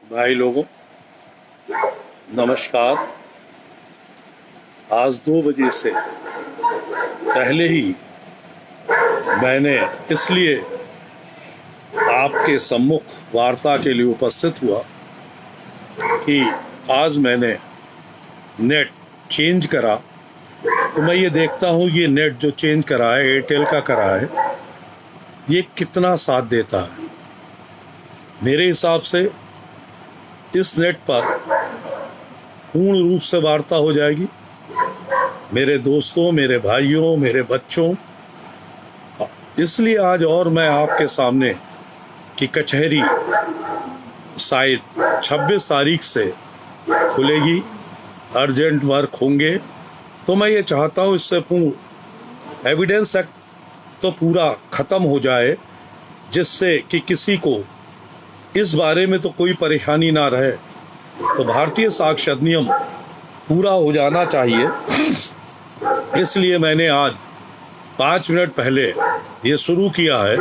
भाई लोगों, नमस्कार। आज 2 बजे से पहले ही मैंने इसलिए आपके सम्मुख वार्ता के लिए उपस्थित हुआ कि आज मैंने नेट चेंज करा, तो मैं ये देखता हूँ ये नेट जो चेंज करा है, एयरटेल का करा है, ये कितना साथ देता है। मेरे हिसाब से इस नेट पर पूर्ण रूप से वार्ता हो जाएगी। मेरे दोस्तों, मेरे भाइयों, मेरे बच्चों, इसलिए आज और मैं आपके सामने कि कचहरी शायद 26 तारीख से खुलेगी, अर्जेंट वर्क होंगे, तो मैं ये चाहता हूँ इससे पूर्ण एविडेंस एक्ट तो पूरा ख़त्म हो जाए, जिससे कि किसी को इस बारे में तो कोई परेशानी ना रहे। तो भारतीय साक्ष्य अधिनियम पूरा हो जाना चाहिए। इसलिए मैंने आज 5 मिनट पहले ये शुरू किया है,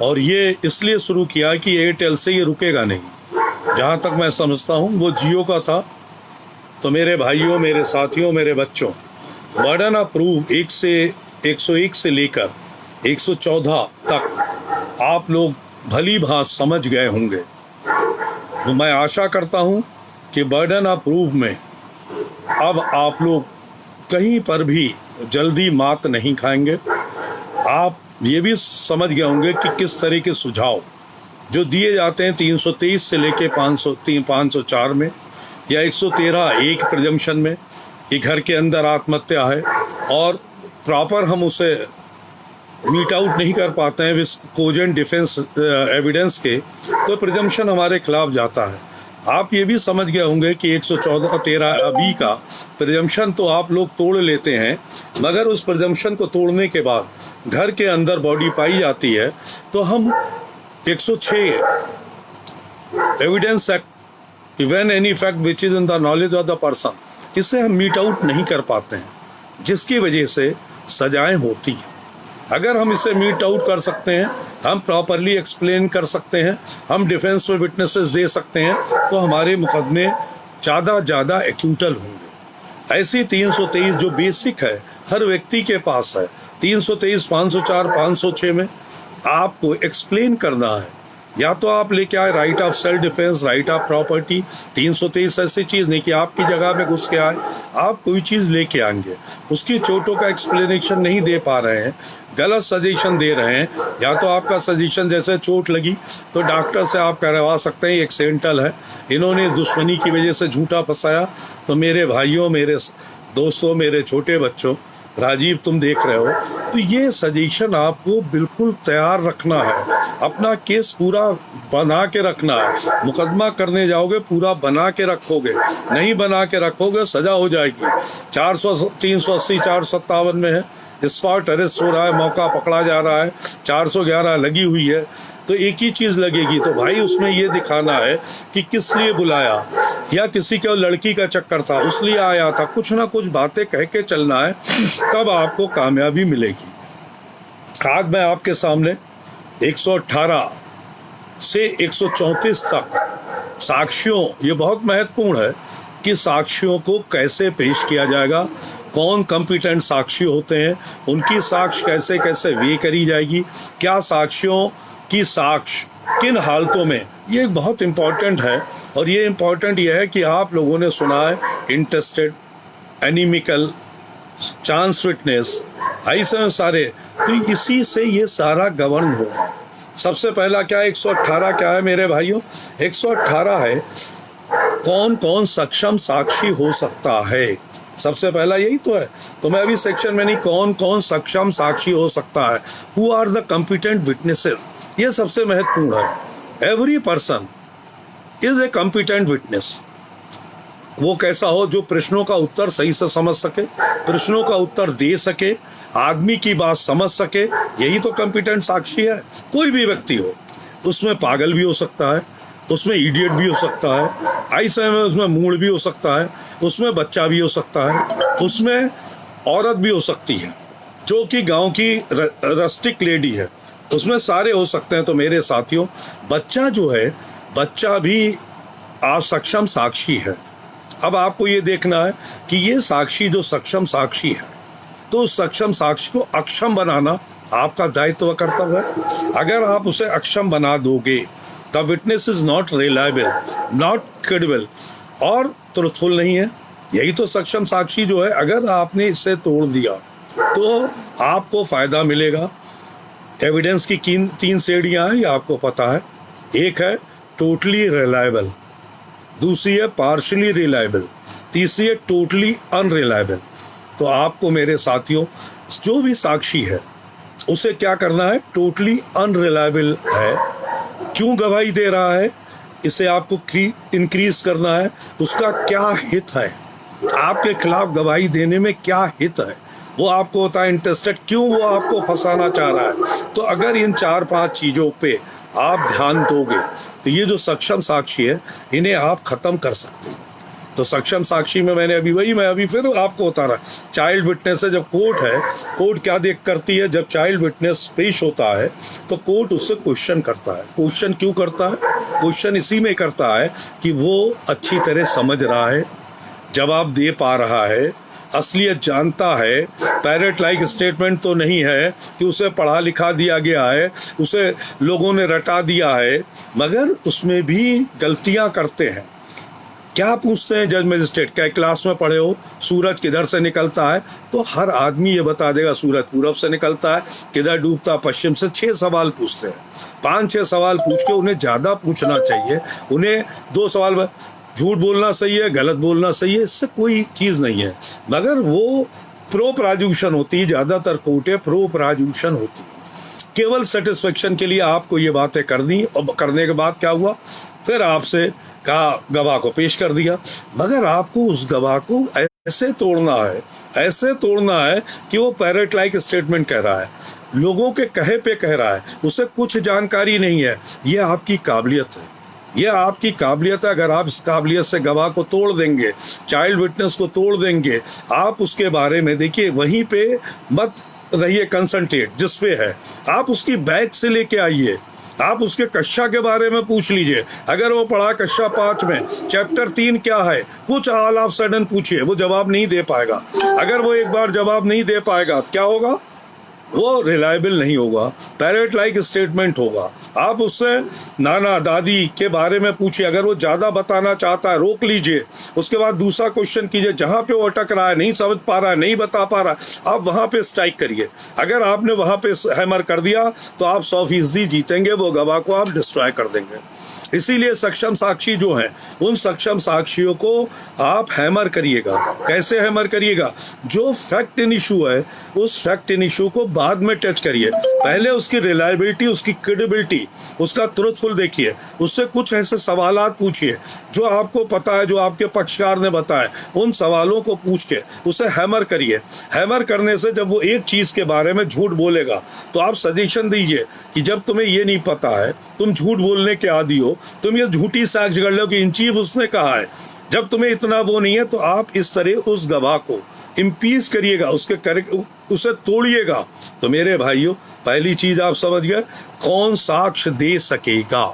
और ये इसलिए शुरू किया कि एयरटेल से ये रुकेगा नहीं। जहाँ तक मैं समझता हूँ वो जियो का था। तो मेरे भाइयों, मेरे साथियों, मेरे बच्चों, बर्डन ऑफ प्रूफ 1 से 101 से लेकर 114 तक आप लोग भली भांति समझ गए होंगे। तो मैं आशा करता हूं कि बर्डन ऑफ प्रूफ में अब आप लोग कहीं पर भी जल्दी मात नहीं खाएंगे। आप ये भी समझ गए होंगे कि किस तरह के सुझाव जो दिए जाते हैं 323 से लेके 504 में या 113 एक प्रिजम्पशन में कि घर के अंदर आत्महत्या है और प्रॉपर हम उसे मीट आउट नहीं कर पाते हैं विद कोजेंट डिफेंस एविडेंस के, तो प्रिजम्पशन हमारे खिलाफ जाता है। आप ये भी समझ गए होंगे कि 114(13)(b) का प्रिजम्पशन तो आप लोग तोड़ लेते हैं, मगर उस प्रिजम्पशन को तोड़ने के बाद घर के अंदर बॉडी पाई जाती है, तो हम 106 evidence act, when any fact which is in the knowledge of the person, इसे हम मीट आउट नहीं कर पाते हैं, जिसकी वजह से सजाएं होती हैं। अगर हम इसे मीट आउट कर सकते हैं, हम प्रॉपरली एक्सप्लेन कर सकते हैं, हम डिफेंस में विटनेसेस दे सकते हैं, तो हमारे मुकदमे ज़्यादा एक्यूटल होंगे। ऐसी 323 जो बेसिक है, हर व्यक्ति के पास है। 323, 504, 506 में आपको एक्सप्लेन करना है। या तो आप लेके आए right of self defence, right of property. 323 ऐसी चीज़ नहीं कि आपकी जगह में घुस के आए, आप कोई चीज़ लेके आएंगे, उसकी चोटों का एक्सप्लेनेशन नहीं दे पा रहे हैं, गलत सजेशन दे रहे हैं। या तो आपका सजेशन जैसे चोट लगी तो डॉक्टर से आप करवा सकते हैं, एक्सीडेंटल है, इन्होंने दुश्मनी की वजह से झूठा फंसाया। तो मेरे भाइयों, मेरे दोस्तों, मेरे छोटे बच्चों, राजीव तुम देख रहे हो, तो ये सजेशन आपको बिल्कुल तैयार रखना है, अपना केस पूरा बना के रखना है। मुकदमा करने जाओगे पूरा बना के रखोगे, नहीं बना के रखोगे सजा हो जाएगी। 380, 457 में है, स्पॉट अरेस्ट हो रहा है, मौका पकड़ा जा रहा है, 411 लगी हुई है, तो एक ही चीज़ लगेगी। तो भाई उसमें ये दिखाना है कि किस लिए बुलाया, या किसी के लड़की का चक्कर था उसलिए आया था, कुछ ना कुछ बातें कह के चलना है, तब आपको कामयाबी मिलेगी। आज मैं आपके सामने 118 से 134 तक साक्ष्यों, ये बहुत महत्वपूर्ण है कि साक्ष्यों को कैसे पेश किया जाएगा, कौन कॉम्पिटेंट साक्षी होते हैं, उनकी साक्ष्य कैसे कैसे वे करी जाएगी, क्या साक्ष्यों की साक्ष्य किन हालतों में, ये बहुत इम्पॉर्टेंट है। और ये इम्पॉर्टेंट ये है कि आप लोगों ने सुना है इंटरेस्टेड, एनिमिकल, चांस विटनेस, ऐसे सारे, तो इसी से ये सारा गवर्न होगा। सबसे पहला क्या है, 118 क्या है मेरे भाइयों? 118 है कौन कौन सक्षम साक्षी हो सकता है, सबसे पहला यही तो है। तो मैं अभी सेक्शन में नहीं, कौन कौन सक्षम साक्षी हो सकता है, who are the competent witnesses, ये सबसे महत्वपूर्ण है। Every person is a competent witness. वो कैसा हो, जो प्रश्नों का उत्तर सही से समझ सके, प्रश्नों का उत्तर दे सके, आदमी की बात समझ सके, यही तो कॉम्पिटेंट साक्षी है। कोई भी व्यक्ति हो, उसमें पागल भी हो सकता है, उसमें इडियट भी हो सकता है, ऐसे में उसमें मूड भी हो सकता है, उसमें बच्चा भी हो सकता है, उसमें औरत भी हो सकती है जो कि गांव की रस्टिक लेडी है, उसमें सारे हो सकते हैं। तो मेरे साथियों, बच्चा जो है, बच्चा भी असक्षम साक्षी है। अब आपको ये देखना है कि ये साक्षी जो सक्षम साक्षी है, तो उस सक्षम साक्षी को अक्षम बनाना आपका दायित्व कर्तव्य है। अगर आप उसे अक्षम बना दोगे, the witness is not reliable, not credible और ट्रुथफुल नहीं है। यही तो सक्षम साक्षी जो है, अगर आपने इसे तोड़ दिया तो आपको फायदा मिलेगा। एविडेंस की तीन श्रेणियां हैं, ये आपको पता है। एक है टोटली रिलायबल, दूसरी है पार्शली रिलायबल, तीसरी है टोटली अनरिलायबल। तो आपको मेरे साथियों, जो भी साक्षी है उसे क्या करना है, टोटली अनरिलायबल है, क्यों गवाही दे रहा है, इसे आपको इंक्रीज करना है। उसका क्या हित है, आपके खिलाफ गवाही देने में क्या हित है, वो आपको होता है इंटरेस्टेड, क्यों वो आपको फंसाना चाह रहा है। तो अगर इन 4-5 चीज़ों पे आप ध्यान दोगे तो ये जो सक्षम साक्षी है, इन्हें आप खत्म कर सकते हैं। तो सक्षम साक्षी में मैं अभी फिर आपको बता रहा, चाइल्ड विटनेस है। जब कोर्ट है, कोर्ट क्या देख करती है, जब चाइल्ड विटनेस पेश होता है तो कोर्ट उससे क्वेश्चन करता है। क्वेश्चन क्यों करता है? क्वेश्चन इसी में करता है कि वो अच्छी तरह समझ रहा है, जवाब दे पा रहा है, असलियत जानता है, पैरेट लाइक स्टेटमेंट तो नहीं है कि उसे पढ़ा लिखा दिया गया है, उसे लोगों ने रटा दिया है, मगर उसमें भी गलतियां करते हैं। क्या पूछते हैं जज मजिस्ट्रेट, क्या क्लास में पढ़े हो सूरज किधर से निकलता है? तो हर आदमी ये बता देगा सूरज पूरब से निकलता है। किधर डूबता? पश्चिम से। 6 सवाल पूछते हैं। 5-6 सवाल पूछ के उन्हें ज़्यादा पूछना चाहिए। उन्हें 2 सवाल में झूठ बोलना सही है, गलत बोलना सही है, इससे कोई चीज़ नहीं है, मगर वो प्रो प्राजिक्यूशन होती है। ज़्यादातर कोर्टें प्रो प्राजिक्यूशन होती है। केवल सेटिस्फेक्शन के लिए आपको ये बातें कर दी, और करने के बाद क्या हुआ, फिर आपसे कहा गवाह को पेश कर दिया, मगर आपको उस गवाह को ऐसे तोड़ना है कि वो पैरेट लाइक स्टेटमेंट कह रहा है, लोगों के कहे पे कह रहा है, उसे कुछ जानकारी नहीं है। ये आपकी काबिलियत है, यह आपकी काबिलियत है। अगर आप इस काबिलियत से गवाह को तोड़ देंगे, चाइल्ड विटनेस को तोड़ देंगे, आप उसके बारे में देखिए, वहीं पे मत रहिए कंसंट्रेट जिस पे है, आप उसकी बैग से लेके आइए, आप उसके कक्षा के बारे में पूछ लीजिए। अगर वो पढ़ा कक्षा 5 में चैप्टर 3 क्या है, कुछ ऑल ऑफ सडन पूछिए, वो जवाब नहीं दे पाएगा। अगर वो एक बार जवाब नहीं दे पाएगा क्या होगा, वो रिलायबल नहीं होगा, पैरेट लाइक स्टेटमेंट होगा। आप उससे नाना दादी के बारे में पूछिए, अगर वो ज़्यादा बताना चाहता है रोक लीजिए, उसके बाद दूसरा क्वेश्चन कीजिए, जहाँ पे वो अटक रहा है, नहीं समझ पा रहा है, नहीं बता पा रहा है, आप वहाँ पे स्ट्राइक करिए। अगर आपने वहाँ पे हैमर कर दिया तो आप 100% जीतेंगे, वो गवाह को आप डिस्ट्रॉय कर देंगे। इसीलिए सक्षम साक्षी जो हैं, उन सक्षम साक्षियों को आप हैमर करिएगा। कैसे हैमर करिएगा? जो फैक्ट इन इशू है, उस फैक्ट इन इशू को बाद में टच करिए। पहले उसकी रिलायबिलिटी, उसकी क्रेडिबिलिटी, उसका ट्रुथफुल देखिए, उससे कुछ ऐसे सवालात पूछिए जो आपको पता है, जो आपके पक्षकार ने बताया, उन सवालों को पूछ के उसे हैमर करिए। हैमर करने से जब वो एक चीज़ के बारे में झूठ बोलेगा तो आप सजेशन दीजिए कि जब तुम्हें ये नहीं पता है, तुम झूठ बोलने के आदी हो, तुम ये झूठी साक्ष्य कर लो कि इन चीफ उसने कहा है, जब तुम्हें इतना वो नहीं है, तो आप इस तरह उस गवाह को इम्पीच करिएगा, उसे तोड़िएगा। तो मेरे भाइयों, पहली चीज आप समझ गए, कौन साक्ष्य दे सकेगा।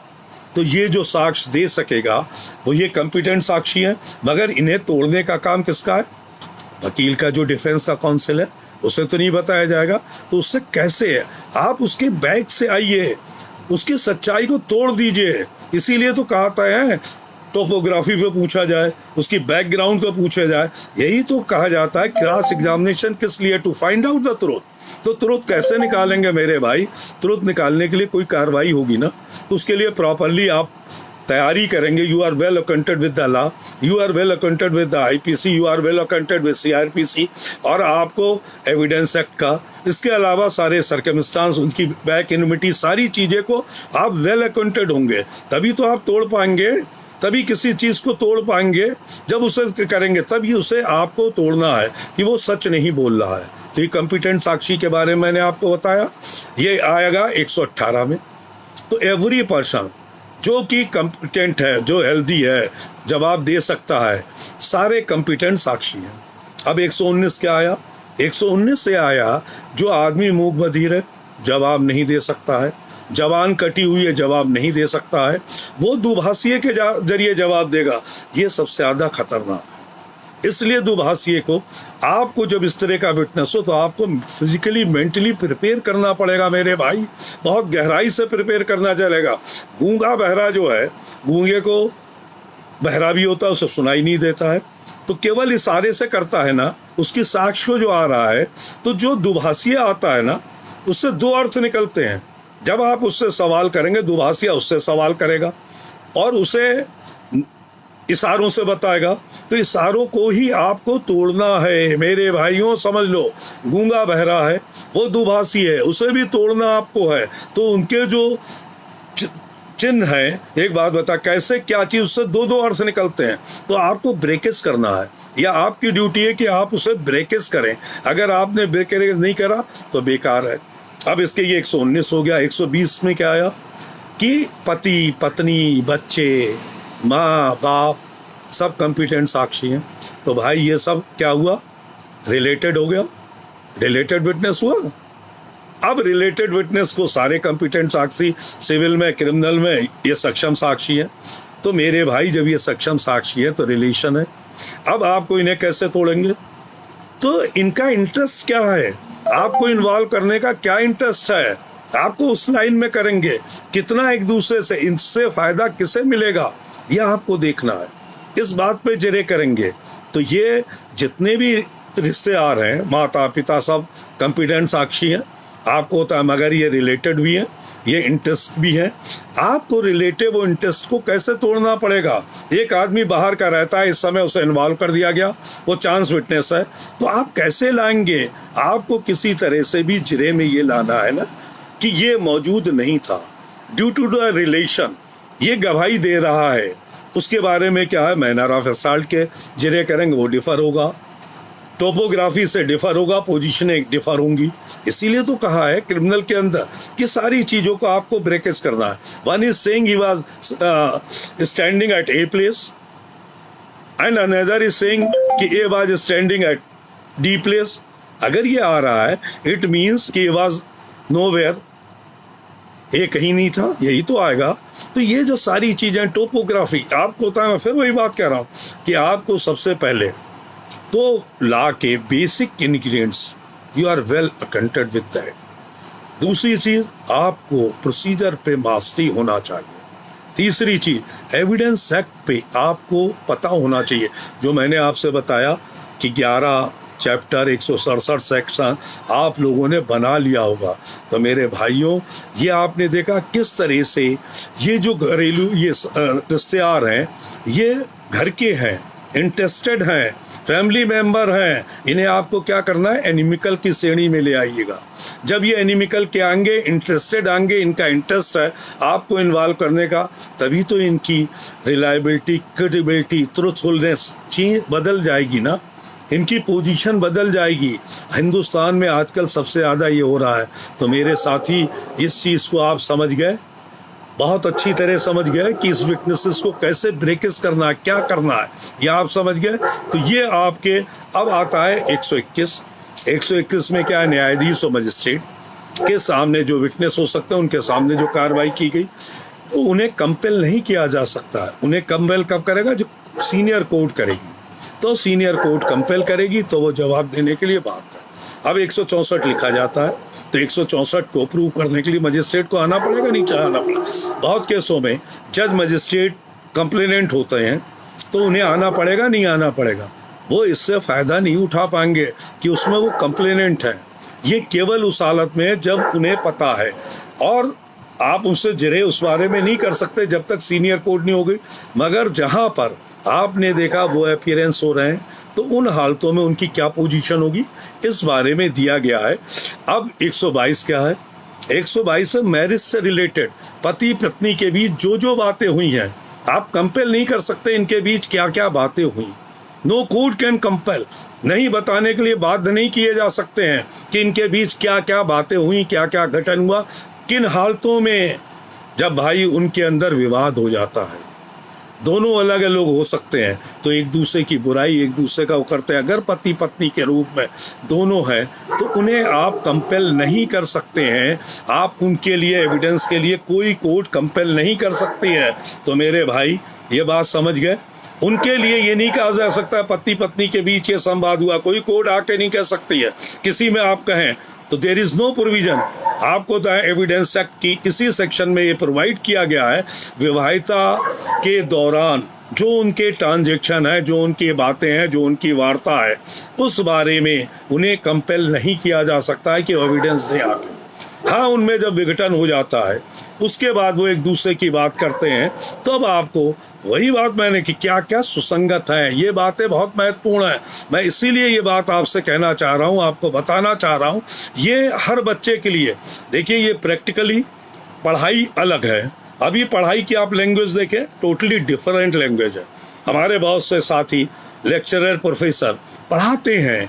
तो ये जो साक्ष्य दे सकेगा वो ये कॉम्पिटेंट साक्षी है, मगर इन्हें तोड़ने का काम किसका है? वकील का, जो डिफेंस का काउंसिल है, उसे तो नहीं बताया जाएगा। तो उससे कैसे है, आप उसके बैक से आइए, उसकी सच्चाई को तोड़ दीजिए। इसीलिए तो कहता है टोपोग्राफी पे पूछा जाए, उसकी बैकग्राउंड पे पूछा जाए। यही तो कहा जाता है क्रॉस एग्जामिनेशन किस लिए, to find out the truth. तो ट्रुथ कैसे निकालेंगे मेरे भाई? ट्रुथ निकालने के लिए कोई कार्रवाई होगी ना, तो उसके लिए प्रॉपरली आप तैयारी करेंगे। You are well accounted with the law, you are well accounted with the IPC, you are well accounted with CRPC, और आपको एविडेंस एक्ट का, इसके अलावा सारे सर्कमस्टांस, उनकी बैक इनमिटी, सारी चीज़ें को आप वेल अकाउंटेड होंगे, तभी तो आप तोड़ पाएंगे। तभी किसी चीज़ को तोड़ पाएंगे जब उसे करेंगे, तभी उसे आपको तोड़ना है कि वो सच नहीं बोल रहा है। तो ये कॉम्पिटेंट साक्षी के बारे में मैंने आपको बताया, ये आएगा 118 में। तो एवरी पर्सन जो कि कॉम्पिटेंट है, जो हेल्दी है, जवाब दे सकता है, सारे कॉम्पिटेंट साक्षी हैं। अब 119 क्या आया? 119 से आया जो आदमी मूक बधिर है, जवाब नहीं दे सकता है, जबान कटी हुई है जवाब नहीं दे सकता है, वो दुभाषिए के जरिए जवाब देगा। ये सबसे ज़्यादा खतरनाक है। इसलिए दुभाषिए को आपको जब इस तरह का विटनेस हो तो आपको फिजिकली मेंटली प्रिपेयर करना पड़ेगा मेरे भाई, बहुत गहराई से प्रिपेयर करना चलेगा। गूंगा बहरा जो है, गूंगे को बहरा भी होता है, उसे सुनाई नहीं देता है, तो केवल इशारे से करता है ना, उसकी साक्ष्य जो आ रहा है, तो जो दुभाषिया आता है ना, उससे दो अर्थ निकलते हैं। जब आप उससे सवाल करेंगे, दुभाषिया उससे सवाल करेगा और उसे इशारों से बताएगा, तो इशारों को ही आपको तोड़ना है मेरे भाइयों, समझ लो। गूंगा बहरा है, वो दुभाषी है, उसे भी तोड़ना आपको है। तो उनके जो चिन्ह है, एक बात बता, कैसे क्या चीज, उससे दो दो अर्थ निकलते हैं, तो आपको ब्रेकेज करना है, या आपकी ड्यूटी है कि आप उसे ब्रेकेज करें। अगर आपने ब्रेकेज नहीं करा तो बेकार है। अब इसके ये 119 हो गया। 120 में क्या आया कि पति पत्नी बच्चे माँ बाप सब कंपिटेंट साक्षी हैं। तो भाई ये सब क्या हुआ, रिलेटेड हो गया, रिलेटेड विटनेस हुआ। अब रिलेटेड विटनेस को सारे कंपिटेंट साक्षी, सिविल में क्रिमिनल में ये सक्षम साक्षी है। तो मेरे भाई जब ये सक्षम साक्षी है तो रिलेशन है। अब आपको इन्हें कैसे तोड़ेंगे, तो इनका इंटरेस्ट क्या है, आपको इन्वॉल्व करने का क्या इंटरेस्ट है, आपको उस लाइन में करेंगे, कितना एक दूसरे से, इनसे फायदा किसे मिलेगा, यह आपको देखना है। इस बात पे जिरे करेंगे तो ये जितने भी रिश्तेदार हैं, माता पिता, सब कंपिटेंट साक्षी हैं। आपको होता है, मगर ये रिलेटेड भी है, ये इंटरेस्ट भी है। आपको रिलेटेड वो इंटरेस्ट को कैसे तोड़ना पड़ेगा। एक आदमी बाहर का रहता है, इस समय उसे इन्वॉल्व कर दिया गया, वो चांस विटनेस है, तो आप कैसे लाएंगे। आपको किसी तरह से भी जिरे में ये लाना है ना कि ये मौजूद नहीं था, ड्यू टू द रिलेशन ये गवाही दे रहा है। उसके बारे में क्या है, मैनर ऑफ असॉल्ट के जिरे करेंगे, वो डिफर होगा, टोपोग्राफी से डिफर होगा, पोजीशनें डिफर होंगी। इसीलिए तो कहा है क्रिमिनल के अंदर कि सारी चीज़ों को आपको ब्रेकेज करना है। One is saying he was standing at a place and another is saying कि a was standing at the place. अगर ये आ रहा है, इट मीन्स कि ए वाज नोवेयर, ये कहीं नहीं था, यही तो आएगा। तो ये जो सारी चीज़ें, टोपोग्राफी आपको होता है, मैं फिर वही बात कह रहा हूँ कि आपको सबसे पहले तो ला के basic ingredients you are well acquainted with that. दूसरी चीज, आपको प्रोसीजर पे मास्टरी होना चाहिए। तीसरी चीज, एविडेंस एक्ट पे आपको पता होना चाहिए। जो मैंने आपसे बताया कि 11 चैप्टर 167 सेक्शन आप लोगों ने बना लिया होगा। तो मेरे भाइयों, ये आपने देखा किस तरह से ये जो घरेलू ये रिश्तेदार हैं, ये घर के हैं, इंटरेस्टेड हैं, फैमिली मेंबर हैं, इन्हें आपको क्या करना है, एनिमिकल की श्रेणी में ले आइएगा। जब ये एनिमिकल के आएंगे, इंटरेस्टेड आएंगे, इनका इंटरेस्ट है आपको इन्वॉल्व करने का, तभी तो इनकी रिलायबिलिटी, क्रेडिबिलिटी, ट्रूथफुलनेस चीज बदल जाएगी ना, इनकी पोजीशन बदल जाएगी। हिंदुस्तान में आजकल सबसे ज़्यादा ये हो रहा है। तो मेरे साथी, इस चीज़ को आप समझ गए, बहुत अच्छी तरह समझ गए कि इस विटनेसेस को कैसे ब्रेकेज करना है, क्या करना है, ये आप समझ गए। तो ये आपके अब आता है 121। 121 में क्या है, न्यायाधीश और मजिस्ट्रेट के सामने जो विटनेस हो सकते हैं, उनके सामने जो कार्रवाई की गई, तो उन्हें कंपेल नहीं किया जा सकता है। उन्हें कंपेल कब करेगा, जब सीनियर कोर्ट करेगी। तो सीनियर कोर्ट कंपेल करेगी तो वो जवाब देने के लिए बात है। अब 164 लिखा जाता है, तो 164 को प्रूव करने के लिए मजिस्ट्रेट को आना पड़ेगा, नहीं आना पड़ेगा। बहुत केसों में जज मजिस्ट्रेट कंप्लेनेंट होते हैं, तो उन्हें आना पड़ेगा, नहीं आना पड़ेगा। वो इससे फ़ायदा नहीं उठा पाएंगे कि उसमें वो कंप्लेनेंट है। ये केवल उस हालत में जब उन्हें पता है, और आप उससे जिरे उस बारे में नहीं कर सकते जब तक सीनियर कोर्ट नहीं हो गई। मगर जहाँ पर आपने देखा वो अपीयरेंस हो रहे हैं, तो उन हालतों में उनकी क्या पोजीशन होगी, इस बारे में दिया गया है। अब 122 क्या है, 122 है मैरिज से रिलेटेड, पति पत्नी के बीच जो जो बातें हुई हैं, आप कंपेल नहीं कर सकते इनके बीच क्या क्या बातें हुई। नो कोर्ट कैन कंपेल, नहीं बताने के लिए बाध्य नहीं किए जा सकते हैं कि इनके बीच क्या क्या बातें हुई, क्या क्या घटन हुआ, किन हालतों में। जब भाई उनके अंदर विवाद हो जाता है, दोनों अलग अलग हो सकते हैं, तो एक दूसरे की बुराई एक दूसरे का वो करते हैं। अगर पति पत्नी के रूप में दोनों हैं तो उन्हें आप कंपेल नहीं कर सकते हैं, आप उनके लिए एविडेंस के लिए कोई कोर्ट कंपेल नहीं कर सकती है। तो मेरे भाई ये बात समझ गए। उनके लिए ये नहीं कहा जा सकता पति पत्नी के बीच ये संवाद हुआ, कोई कोर्ट आके नहीं कह सकती है। किसी में आप कहें तो देयर इज नो प्रोविजन। आपको तो एविडेंस एक्ट की इसी सेक्शन में ये प्रोवाइड किया गया है, विवाहिता के दौरान जो उनके ट्रांजैक्शन है, जो उनकी बातें हैं, जो उनकी वार्ता है, उस बारे में उन्हें कंपेल नहीं किया जा सकता है कि एविडेंस दें आके। हाँ, उनमें जब विघटन हो जाता है उसके बाद वो एक दूसरे की बात करते हैं, तब आपको वही बात मैंने कि क्या क्या सुसंगत है, ये बातें बहुत महत्वपूर्ण है। मैं इसीलिए ये बात आपसे कहना चाह रहा हूँ, आपको बताना चाह रहा हूँ, ये हर बच्चे के लिए। देखिए, ये प्रैक्टिकली पढ़ाई अलग है। अभी पढ़ाई की आप लैंग्वेज देखें, टोटली डिफरेंट लैंग्वेज है। हमारे बहुत से साथी लेक्चरर प्रोफेसर पढ़ाते हैं,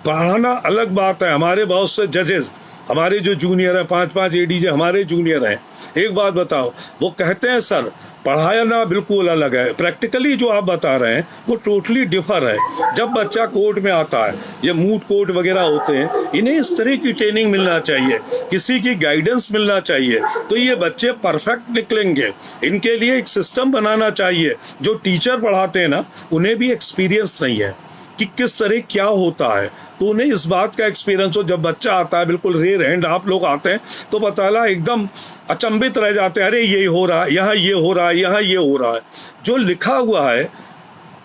पढ़ाना अलग बात है। हमारे बहुत से जजेस, हमारे जो जूनियर है, 5-5 एडीजे हमारे जूनियर हैं, एक बात बताओ, वो कहते हैं सर पढ़ाना बिल्कुल अलग है, प्रैक्टिकली जो आप बता रहे हैं वो टोटली डिफर है। जब बच्चा कोर्ट में आता है, ये मूट कोर्ट वगैरह होते हैं, इन्हें इस तरह की ट्रेनिंग मिलना चाहिए, किसी की गाइडेंस मिलना चाहिए, तो ये बच्चे परफेक्ट निकलेंगे। इनके लिए एक सिस्टम बनाना चाहिए। जो टीचर पढ़ाते हैं ना, उन्हें भी एक्सपीरियंस नहीं है कि किस तरह क्या होता है, तो उन्हें इस बात का एक्सपीरियंस हो। जब बच्चा आता है, बिल्कुल रेयर हैंड आप लोग आते हैं, तो बताला एकदम अचंभित रह जाते हैं, अरे ये हो रहा है, यहाँ ये हो रहा है, यहाँ ये हो रहा है। जो लिखा हुआ है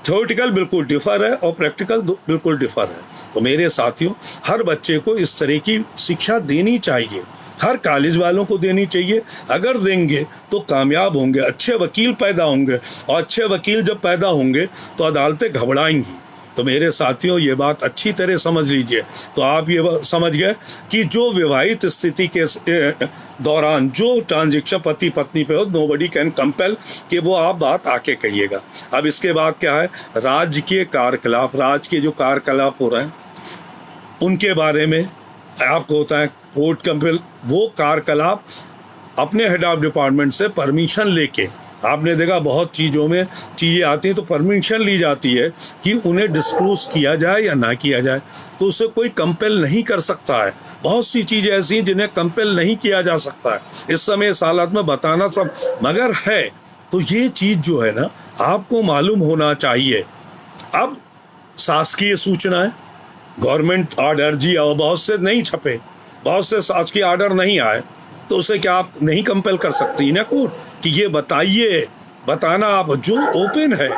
थ्योरेटिकल बिल्कुल डिफर है और प्रैक्टिकल बिल्कुल डिफर है। तो मेरे साथियों, हर बच्चे को इस तरह की शिक्षा देनी चाहिए, हर कॉलेज वालों को देनी चाहिए। अगर देंगे तो कामयाब होंगे, अच्छे वकील पैदा होंगे, और अच्छे वकील जब पैदा होंगे तो अदालतें घबराएंगी। तो मेरे साथियों, ये बात अच्छी तरह समझ लीजिए। तो आप ये समझ गए कि जो विवाहित स्थिति के दौरान जो ट्रांजैक्शन पति पत्नी पे हो, नोबडी कैन कंपेल कि वो आप बात आके कहिएगा। अब इसके बाद क्या है, राज्य के कार्यकलाप, राज्य के जो कार्यकलाप हो रहे हैं उनके बारे में आपको होता है कोर्ट कंपेल। वो कार्यकलाप अपने हेड ऑफ डिपार्टमेंट से परमिशन लेके, आपने देखा बहुत चीज़ों में चीज़ें आती हैं तो परमिशन ली जाती है कि उन्हें डिस्क्लोज किया जाए या ना किया जाए, तो उसे कोई कंपेल नहीं कर सकता है। बहुत सी चीज़ें ऐसी हैं जिन्हें कंपेल नहीं किया जा सकता है। इस समय इस हालत में बताना सब मगर है, तो ये चीज़ जो है ना, आपको मालूम होना चाहिए। अब शासकीय सूचनाएं, गवर्नमेंट ऑर्डर जी और बहुत से नहीं छपे, बहुत से शासकीय ऑर्डर नहीं आए, तो उसे क्या आप नहीं कंपेल कर सकती ना कोर्ट कि ये बताइए, बताना आप जो ओपन है।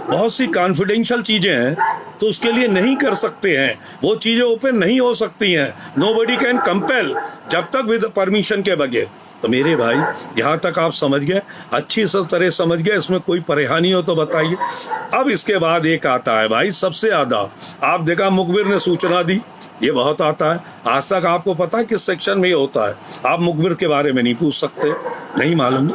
बहुत सी कॉन्फिडेंशियल चीज़ें हैं तो उसके लिए नहीं कर सकते हैं, वो चीज़ें ओपन नहीं हो सकती हैं। नोबडी कैन कंपेल जब तक विद परमिशन के बगैर। तो मेरे भाई, यहाँ तक आप समझ गए, अच्छी सब तरह समझ गए, इसमें कोई परेशानी हो तो बताइए। अब इसके बाद एक आता है भाई सबसे ज़्यादा, आप देखा मुखबिर ने सूचना दी, ये बहुत आता है। आज तक आपको पता है किस सेक्शन में ये होता है? आप मुखबिर के बारे में नहीं पूछ सकते, नहीं मालूम।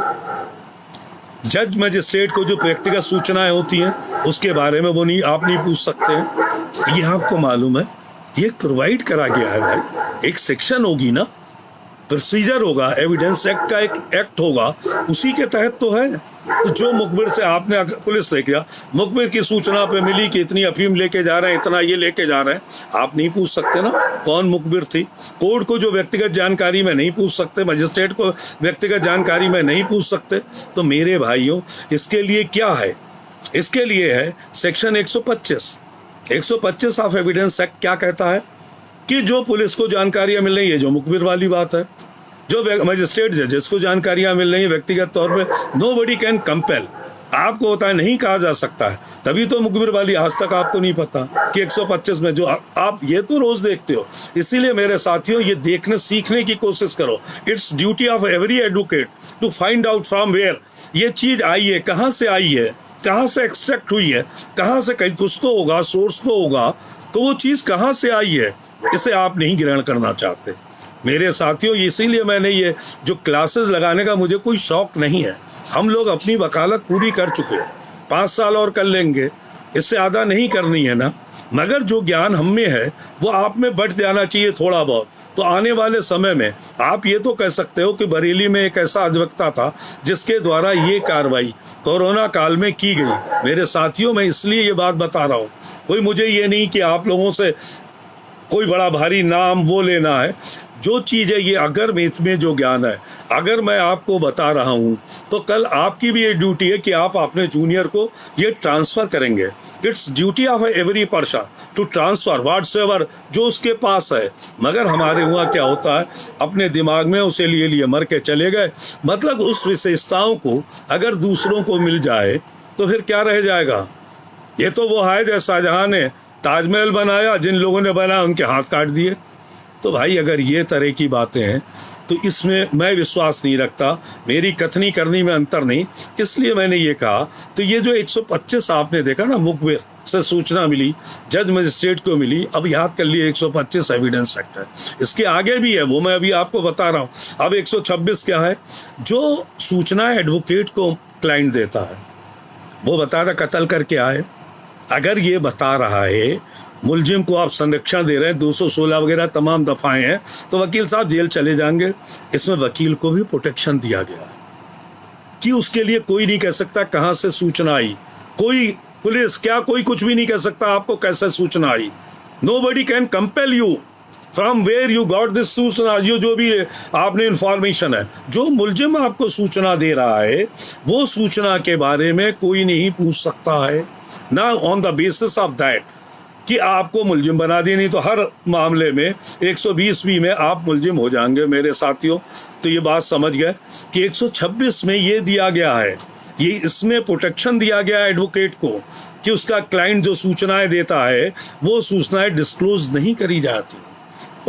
जज मजिस्ट्रेट को जो व्यक्तिगत सूचनाएं होती हैं उसके बारे में वो नहीं, आप नहीं पूछ सकते हैं। ये आपको मालूम है, ये प्रोवाइड करा गया है भाई। एक सेक्शन होगी ना, प्रोसीजर होगा, एविडेंस एक्ट का एक एक्ट होगा, उसी के तहत तो है। तो जो मुखबिर से आपने, पुलिस से किया, मुखबिर की सूचना पे मिली कि इतनी अफीम लेके जा रहे हैं, इतना ये लेके जा रहे हैं, आप नहीं पूछ सकते ना कौन मुखबिर थी। कोर्ट को जो व्यक्तिगत जानकारी में नहीं पूछ सकते, मजिस्ट्रेट को व्यक्तिगत जानकारी में नहीं पूछ सकते। तो मेरे भाइयों, इसके लिए क्या है? इसके लिए है सेक्शन 125 ऑफ एविडेंस एक्ट। क्या कहता है कि जो पुलिस को जानकारियां मिल रही है, जो मुखबिर वाली बात है, जो मजिस्ट्रेट जजेस को जानकारियां मिल रही है व्यक्तिगत तौर पे, नोबडी कैन कंपेल। आपको होता है नहीं कहा जा सकता है, तभी तो मुखबिर वाली आज तक आपको नहीं पता कि 125 में जो आप ये तो रोज देखते हो। इसीलिए मेरे साथियों, ये देखने सीखने की कोशिश करो। It's duty of every advocate to find out from where ये चीज आई है, कहाँ से आई है, कहाँ से एक्सट्रैक्ट हुई है, कहाँ से, कहीं कुछ तो होगा, सोर्स तो होगा, तो वो चीज़ कहाँ से आई है, इसे आप नहीं ग्रहण करना चाहते मेरे साथियों। इसीलिए मैंने ये जो क्लासेस लगाने का मुझे कोई शौक नहीं है। हम लोग अपनी वकालत पूरी कर चुके हैं, 5 साल और कर लेंगे, इससे ज़्यादा नहीं करनी है ना। मगर जो ज्ञान हम में है वो आप में बढ़ जाना चाहिए थोड़ा बहुत, तो आने वाले समय में आप ये तो कह सकते हो कि बरेली में एक ऐसा अधिवक्ता था जिसके द्वारा ये कार्रवाई कोरोना काल में की गई। मेरे साथियों, मैं इसलिए ये बात बता रहा हूँ, कोई मुझे ये नहीं कि आप लोगों से कोई बड़ा भारी नाम वो लेना है। जो चीज़ है ये, अगर में जो ज्ञान है अगर मैं आपको बता रहा हूँ तो कल आपकी भी ये ड्यूटी है कि आप अपने जूनियर को ये ट्रांसफ़र करेंगे। It's duty of every person to transfer whatsoever जो उसके पास है। मगर हमारे वहाँ क्या होता है, अपने दिमाग में उसे लिए मर के चले गए। मतलब उस विशेषताओं को अगर दूसरों को मिल जाए तो फिर क्या रह जाएगा। ये तो वो है जैसे शाहजहां ने ताजमहल बनाया, जिन लोगों ने बनाया उनके हाथ काट दिए। तो भाई अगर ये तरह की बातें हैं तो इसमें मैं विश्वास नहीं रखता, मेरी कथनी करनी में अंतर नहीं, इसलिए मैंने ये कहा। तो ये जो 125 आपने देखा ना, मुखबिर से सूचना मिली, जज मजिस्ट्रेट को मिली, अब याद कर लिए 125 एविडेंस एक्ट है। इसके आगे भी है, वो मैं अभी आपको बता रहा हूँ। अब 126 क्या है, जो सूचना एडवोकेट को क्लाइंट देता है, वो बता रहा कत्ल करके आए। अगर ये बता रहा है मुलजिम को आप संरक्षण दे रहे हैं, 216 वगैरह तमाम दफाएं हैं, तो वकील साहब जेल चले जाएंगे। इसमें वकील को भी प्रोटेक्शन दिया गया है कि उसके लिए कोई नहीं कह सकता कहाँ से सूचना आई, कोई पुलिस क्या कोई कुछ भी नहीं कह सकता आपको कैसे सूचना आई। Nobody can compel you from where you got this सूचना। जो भी आपने इंफॉर्मेशन है, जो मुलजिम आपको सूचना दे रहा है वो सूचना के बारे में कोई नहीं पूछ सकता है, ना on the basis of that कि आपको मुलजिम बना दिए। नहीं तो हर मामले में 120 में आप मुलजिम हो जाएंगे मेरे साथियों। तो ये बात समझ गए कि 126 में ये दिया गया है, ये इसमें प्रोटेक्शन दिया गया है एडवोकेट को कि उसका क्लाइंट जो सूचनाएं देता है वो सूचनाएं डिस्क्लोज नहीं करी जाती।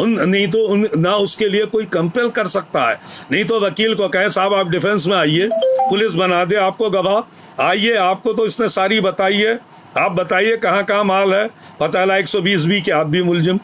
नहीं तो ना उसके लिए कोई कंपेल कर सकता है। नहीं तो वकील को कहे साहब आप डिफेंस में आइए, पुलिस बना दे आपको गवाह, आइए आपको तो इसने सारी बताई है, आप बताइए कहाँ कहाँ माल है, पता लगा 120 भी कि आप भी मुलजिम।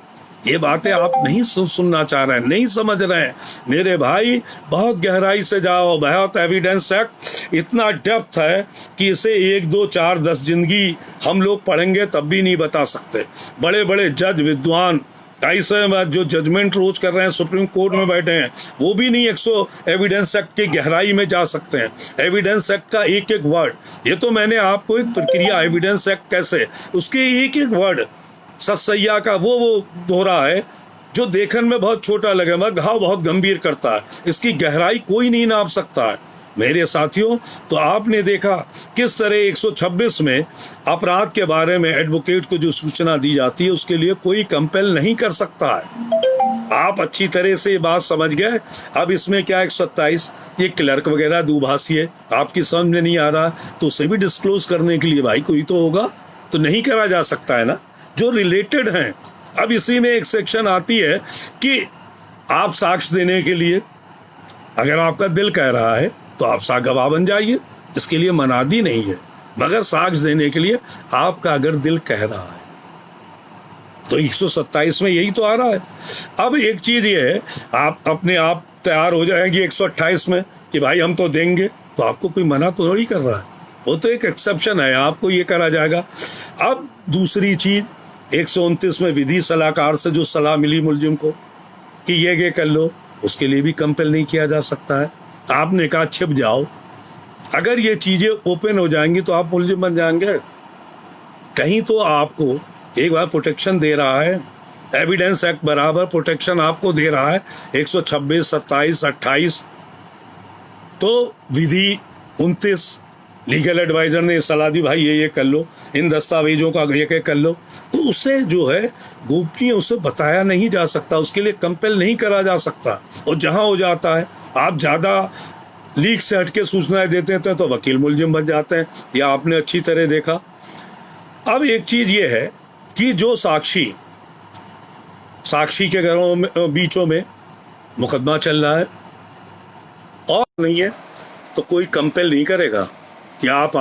ये बातें आप नहीं सुनना चाह रहे हैं, नहीं समझ रहे हैं मेरे भाई। बहुत गहराई से जाओ, बहुत एविडेंस एक्ट इतना डेप्थ है कि इसे 1 2 4 10 जिंदगी हम लोग पढ़ेंगे तब भी नहीं बता सकते। बड़े बड़े जज विद्वान ऐसे जो जजमेंट रोज कर रहे हैं, सुप्रीम कोर्ट में बैठे हैं, वो भी नहीं 100 एविडेंस एक्ट की गहराई में जा सकते हैं। एविडेंस एक्ट का एक एक वर्ड, ये तो मैंने आपको एक प्रक्रिया, एविडेंस एक्ट कैसे, उसके एक एक वर्ड सतसैया का वो दोहरा है जो देखने में बहुत छोटा लगे मगर घाव बहुत गंभीर करता है। इसकी गहराई कोई नहीं नाप सकता है मेरे साथियों। तो आपने देखा किस तरह 126 में अपराध के बारे में एडवोकेट को जो सूचना दी जाती है उसके लिए कोई कंपेल नहीं कर सकता है। आप अच्छी तरह से ये बात समझ गए। अब इसमें क्या 127 ये क्लर्क वगैरह दुभाषी है, आपकी समझ में नहीं आ रहा तो उसे भी डिस्क्लोज करने के लिए भाई कोई तो होगा, तो नहीं करा जा सकता है ना, जो रिलेटेड हैं। अब इसी में एक सेक्शन आती है कि आप साक्ष्य देने के लिए अगर आपका दिल कह रहा है तो आप गवाह बन जाइए, इसके लिए मनादी नहीं है, मगर साक्ष्य देने के लिए आपका अगर दिल कह रहा है तो 127 में यही तो आ रहा है। अब एक चीज ये है, आप अपने आप तैयार हो जाएंगे 128 में कि भाई हम तो देंगे, तो आपको कोई मना तो नहीं कर रहा है, वो तो एक एक्सेप्शन है, आपको ये करा जाएगा। अब दूसरी चीज 129 में विधि सलाहकार से जो सलाह मिली मुलजिम को कि ये कर लो, उसके लिए भी कंपेल नहीं किया जा सकता है। आपने कहा छिप जाओ, अगर ये चीजें ओपन हो जाएंगी तो आप मुलजिम बन जाएंगे। कहीं तो आपको एक बार प्रोटेक्शन दे रहा है, एविडेंस एक्ट बराबर प्रोटेक्शन आपको दे रहा है 126, 27, 28। तो विधि 29 लीगल एडवाइजर ने सलाह दी भाई ये कर लो, इन दस्तावेजों का ये कर लो, तो उसे जो है गोपनीय उसे बताया नहीं जा सकता, उसके लिए कंपेल नहीं करा जा सकता। और जहां हो जाता है आप ज़्यादा लीक से हटके सूचनाएं देते थे तो वकील मुलजिम बन जाते हैं, या आपने अच्छी तरह देखा। अब एक चीज़ ये है कि जो साक्षी के घरों में बीचों में मुकदमा चल रहा है और नहीं है तो कोई कंपेल नहीं करेगा कि आप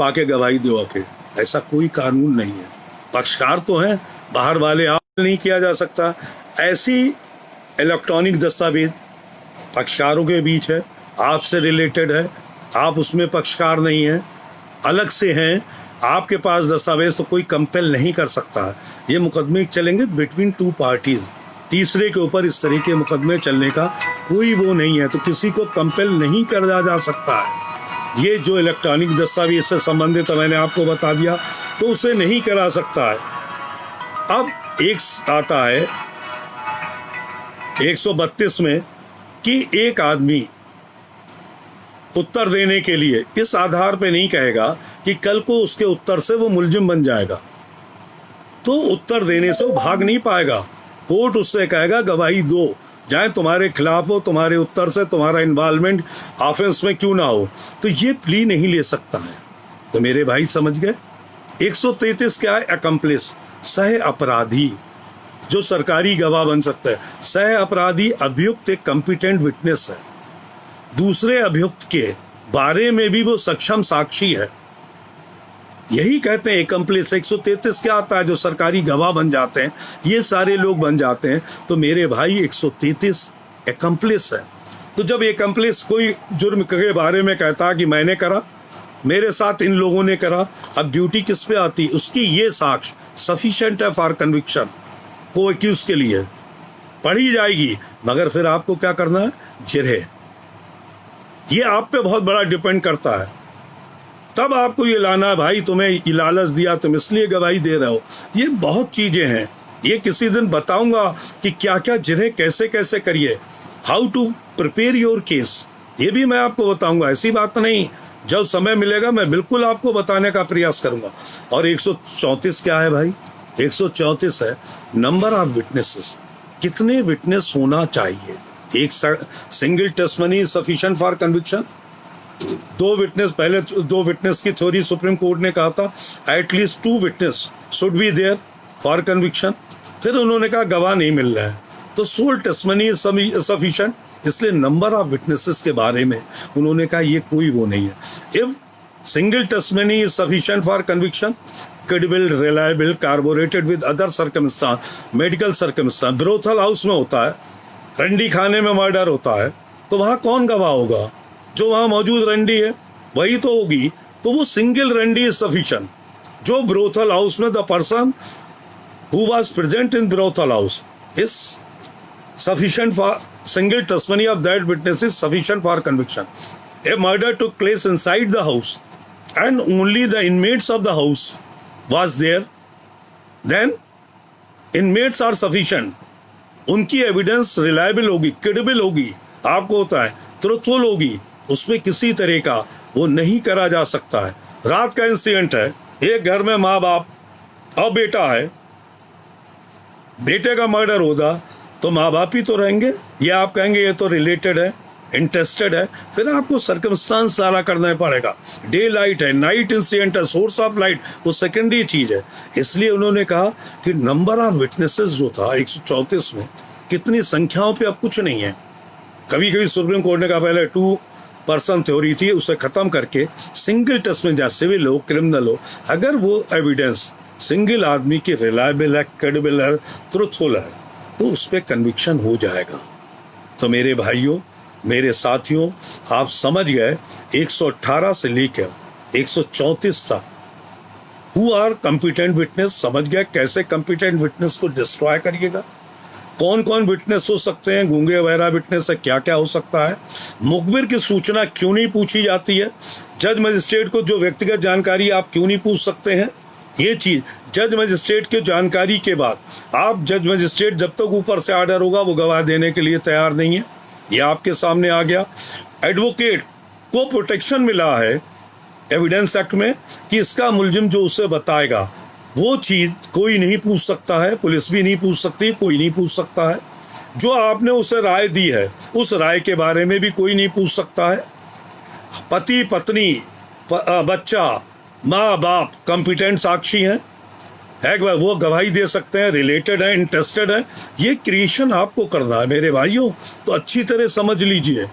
आके गवाही दो आके, ऐसा कोई कानून नहीं है। पक्षकार तो हैं बाहर वाले, आप नहीं किया जा सकता। ऐसी इलेक्ट्रॉनिक दस्तावेज पक्षकारों के बीच है, आपसे रिलेटेड है, आप उसमें पक्षकार नहीं हैं, अलग से हैं, आपके पास दस्तावेज, तो कोई कंपेल नहीं कर सकता है। ये मुकदमे चलेंगे बिटवीन 2 पार्टीज, तीसरे के ऊपर इस तरह के मुकदमे चलने का कोई वो नहीं है, तो किसी को कंपेल नहीं करा जा सकता है। ये जो इलेक्ट्रॉनिक दस्तावेज से संबंधित मैंने आपको बता दिया, तो उसे नहीं करा सकता है। अब एक आता है 132 में कि एक आदमी उत्तर देने के लिए इस आधार पे नहीं कहेगा कि कल को उसके उत्तर से वो मुलजिम बन जाएगा, तो उत्तर देने से वो भाग नहीं पाएगा। कोर्ट उससे कहेगा गवाही दो, चाहे तुम्हारे खिलाफ हो, तुम्हारे उत्तर से तुम्हारा इन्वॉल्वमेंट ऑफेंस में क्यों ना हो, तो ये प्ली नहीं ले सकता है। तो मेरे भाई समझ गए। 133 क्या है? अकम्प्लिस, सह अपराधी, जो सरकारी गवाह बन सकता है। सह अपराधी अभियुक्त एक कॉम्पिटेंट विटनेस है, दूसरे अभियुक्त के बारे में भी वो सक्षम साक्षी है। यही कहते हैं एकम्प्लिस। 133 क्या आता है? जो सरकारी गवाह बन जाते हैं, ये सारे लोग बन जाते हैं। तो मेरे भाई 133 एकम्प्लिस है। तो जब एकम्प्लिस कोई जुर्म के बारे में कहता है कि मैंने करा, मेरे साथ इन लोगों ने करा, अब ड्यूटी किस पे आती? उसकी ये साक्ष्य सफिशिएंट है फॉर कन्विक्शन, को एक्यूज के लिए पढ़ी जाएगी। मगर फिर आपको क्या करना है? जिरह। ये आप पे बहुत बड़ा डिपेंड करता है। तब आपको ये लाना है, भाई तुम्हें लालच दिया, तुम इसलिए गवाही दे रहे हो। ये बहुत चीजें हैं, ये किसी दिन बताऊंगा कि क्या क्या जिरह कैसे कैसे करिए, how to prepare your case, ये भी मैं आपको बताऊंगा। ऐसी बात नहीं, जब समय मिलेगा मैं बिल्कुल आपको बताने का प्रयास करूंगा। और 134 क्या है भाई? 134 है नंबर ऑफ विटनेसेस, कितने विटनेस होना चाहिए। एक single testimony sufficient for conviction. दो विटनेस, पहले दो विटनेस की थ्योरी सुप्रीम कोर्ट ने कहा था, at least 2 witness should be there for conviction. फिर उन्होंने कहा गवाह नहीं मिल रहा है, तो सोल टेस्टमनी सफिशिएंट। इसलिए नंबर ऑफ विटनेसेस के बारे में उन्होंने कहा ये कोई वो नहीं है। If single testimony is sufficient for conviction, credible, reliable, carbonated with other circumstance, medical circumstance. Brothel house में होता है, रंडी खाने में मर्डर होता है, तो वहाँ कौन गवाह होगा? जो वहाँ मौजूद रंडी है वही तो होगी। तो वो सिंगल रंडी इज सफिशिएंट। जो ब्रोथल हाउस में the person who was present in brothel house is sufficient for single testimony of that witness is sufficient for conviction. A murder took place inside the house and only the inmates of the house was there, then inmates are sufficient. उनकी evidence reliable होगी, credible होगी, आपको होता है truthful होगी, उसमें किसी तरह का वो नहीं करा जा सकता है। रात का इंसिडेंट है, एक घर में माँ बाप और बेटा है, बेटे का मर्डर होगा तो माँ बाप ही तो रहेंगे, ये आप कहेंगे ये तो रिलेटेड है, इंटरेस्टेड है, फिर आपको सर्कमस्टांस सारा करना पड़ेगा। डे लाइट है, नाइट इंसिडेंट है, सोर्स ऑफ लाइट वो सेकेंडरी चीज है। इसलिए उन्होंने कहा कि नंबर ऑफ विटनेसेस जो था 134 में, कितनी संख्याओं पे अब कुछ नहीं है। कभी कभी सुप्रीम कोर्ट ने कहा पहले 2 पर्सन थ्योरी थी, उसे खत्म करके सिंगल टेस्ट में, जहाँ सिविल हो क्रिमिनल हो, अगर वो एविडेंस सिंगल आदमी की रिलायबल है, क्रेडिबल है, ट्रुथफुल है, तो उस पर कन्विक्शन हो जाएगा। तो मेरे भाइयों, मेरे साथियों, आप समझ गए 118 से लेकर 134 तक हु आर कॉम्पिटेंट विटनेस। समझ गए कैसे कॉम्पिटेंट विटनेस को डिस्ट्रॉय करिएगा, कौन कौन विटनेस हो सकते हैं, गूंगे वगैरह विटनेस है, क्या क्या हो सकता है, मुखबिर की सूचना क्यों नहीं पूछी जाती है, जज मजिस्ट्रेट को जो व्यक्तिगत जानकारी आप क्यों नहीं पूछ सकते हैं। ये चीज जज मजिस्ट्रेट के जानकारी के बाद आप, जज मजिस्ट्रेट जब तक ऊपर से आर्डर होगा वो गवाह देने के लिए तैयार नहीं है, ये आपके सामने आ गया। एडवोकेट को प्रोटेक्शन मिला है एविडेंस एक्ट में कि इसका मुलजिम जो उसे बताएगा वो चीज कोई नहीं पूछ सकता है, पुलिस भी नहीं पूछ सकती, कोई नहीं पूछ सकता है। जो आपने उसे राय दी है उस राय के बारे में भी कोई नहीं पूछ सकता है। पति पत्नी बच्चा माँ बाप कॉम्पिटेंट साक्षी हैं, वो गवाही दे सकते हैं, रिलेटेड है, इंटरेस्टेड है। ये क्रिएशन आपको करना है मेरे भाइयों, तो अच्छी तरह समझ लीजिए।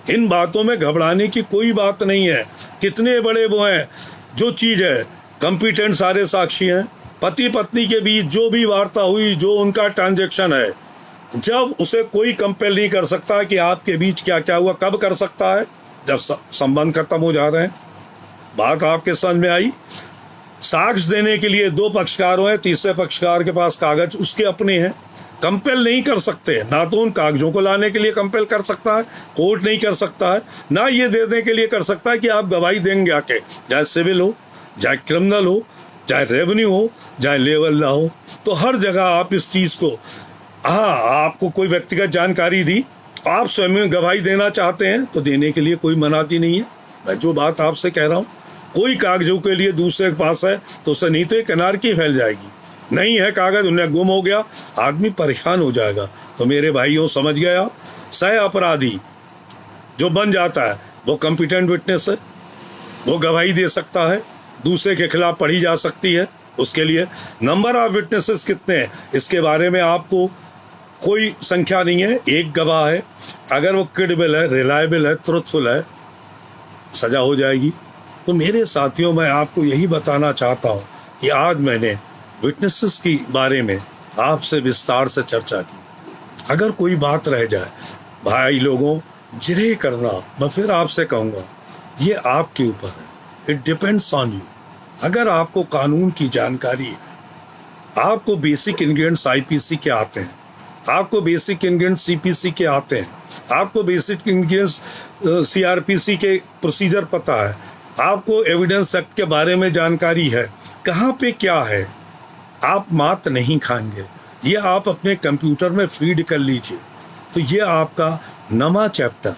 इन बातों में घबराने की कोई बात नहीं है। कितने बड़े वो हैं, जो चीज़ है कॉम्पिटेंट सारे साक्षी हैं। पति पत्नी के बीच जो भी वार्ता हुई, जो उनका ट्रांजैक्शन है, जब उसे कोई कंपेल नहीं कर सकता कि आपके बीच क्या क्या हुआ। कब कर सकता है? जब संबंध खत्म हो जा रहे हैं। बात आपके समझ में आई। साक्ष्य देने के लिए 2 पक्षकार हैं, तीसरे पक्षकार के पास कागज उसके अपने हैं, कंपेल नहीं कर सकते, ना तो उन कागजों को लाने के लिए कंपेल कर सकता है, कोर्ट नहीं कर सकता है, ना ये देने के लिए कर सकता है कि आप गवाही देंगे आके, चाहे सिविल हो, चाहे क्रिमिनल हो, चाहे रेवेन्यू हो, चाहे लेवल लॉ हो। तो हर जगह आप इस चीज़ को, हाँ, आपको कोई व्यक्तिगत जानकारी दी, आप स्वयं गवाही देना चाहते हैं तो देने के लिए कोई मनाती नहीं है। मैं जो बात आपसे कह रहा हूँ, कोई कागजों के लिए दूसरे के पास है तो उससे नहीं तो एक अनार्की फैल जाएगी, नहीं है कागज, उन्हें गुम हो गया, आदमी परेशान हो जाएगा। तो मेरे भाइयों, समझ गए आप, सह अपराधी जो बन जाता है वो कॉम्पिटेंट विटनेस है, वो गवाही दे सकता है, दूसरे के खिलाफ पढ़ी जा सकती है। उसके लिए नंबर ऑफ विटनेसेस कितने हैं इसके बारे में आपको कोई संख्या नहीं है, एक गवाह है, अगर वो क्रेडिबल है, रिलायबल है, ट्रुथफुल है, सजा हो जाएगी। तो मेरे साथियों, मैं आपको यही बताना चाहता हूँ कि आज मैंने विटनेसेस के बारे में आपसे विस्तार से चर्चा की। अगर कोई बात रह जाए, भाई लोगों, जिरह करना, मैं फिर आपसे कहूँगा, ये आपके ऊपर है, इट डिपेंड्स ऑन यू। अगर आपको कानून की जानकारी है, आपको बेसिक इंग्रेडिएंट्स आईपीसी के आते हैं, आपको बेसिक इंग्रेडिएंट्स सीपीसी के आते हैं, आपको बेसिक इंग्रेडिएंट्स सीआरपीसी के प्रोसीजर पता है, आपको एविडेंस एक्ट के बारे में जानकारी है, कहाँ पे क्या है, आप मात नहीं खाएंगे। ये आप अपने कंप्यूटर में फीड कर लीजिए। तो ये आपका नवा चैप्टर,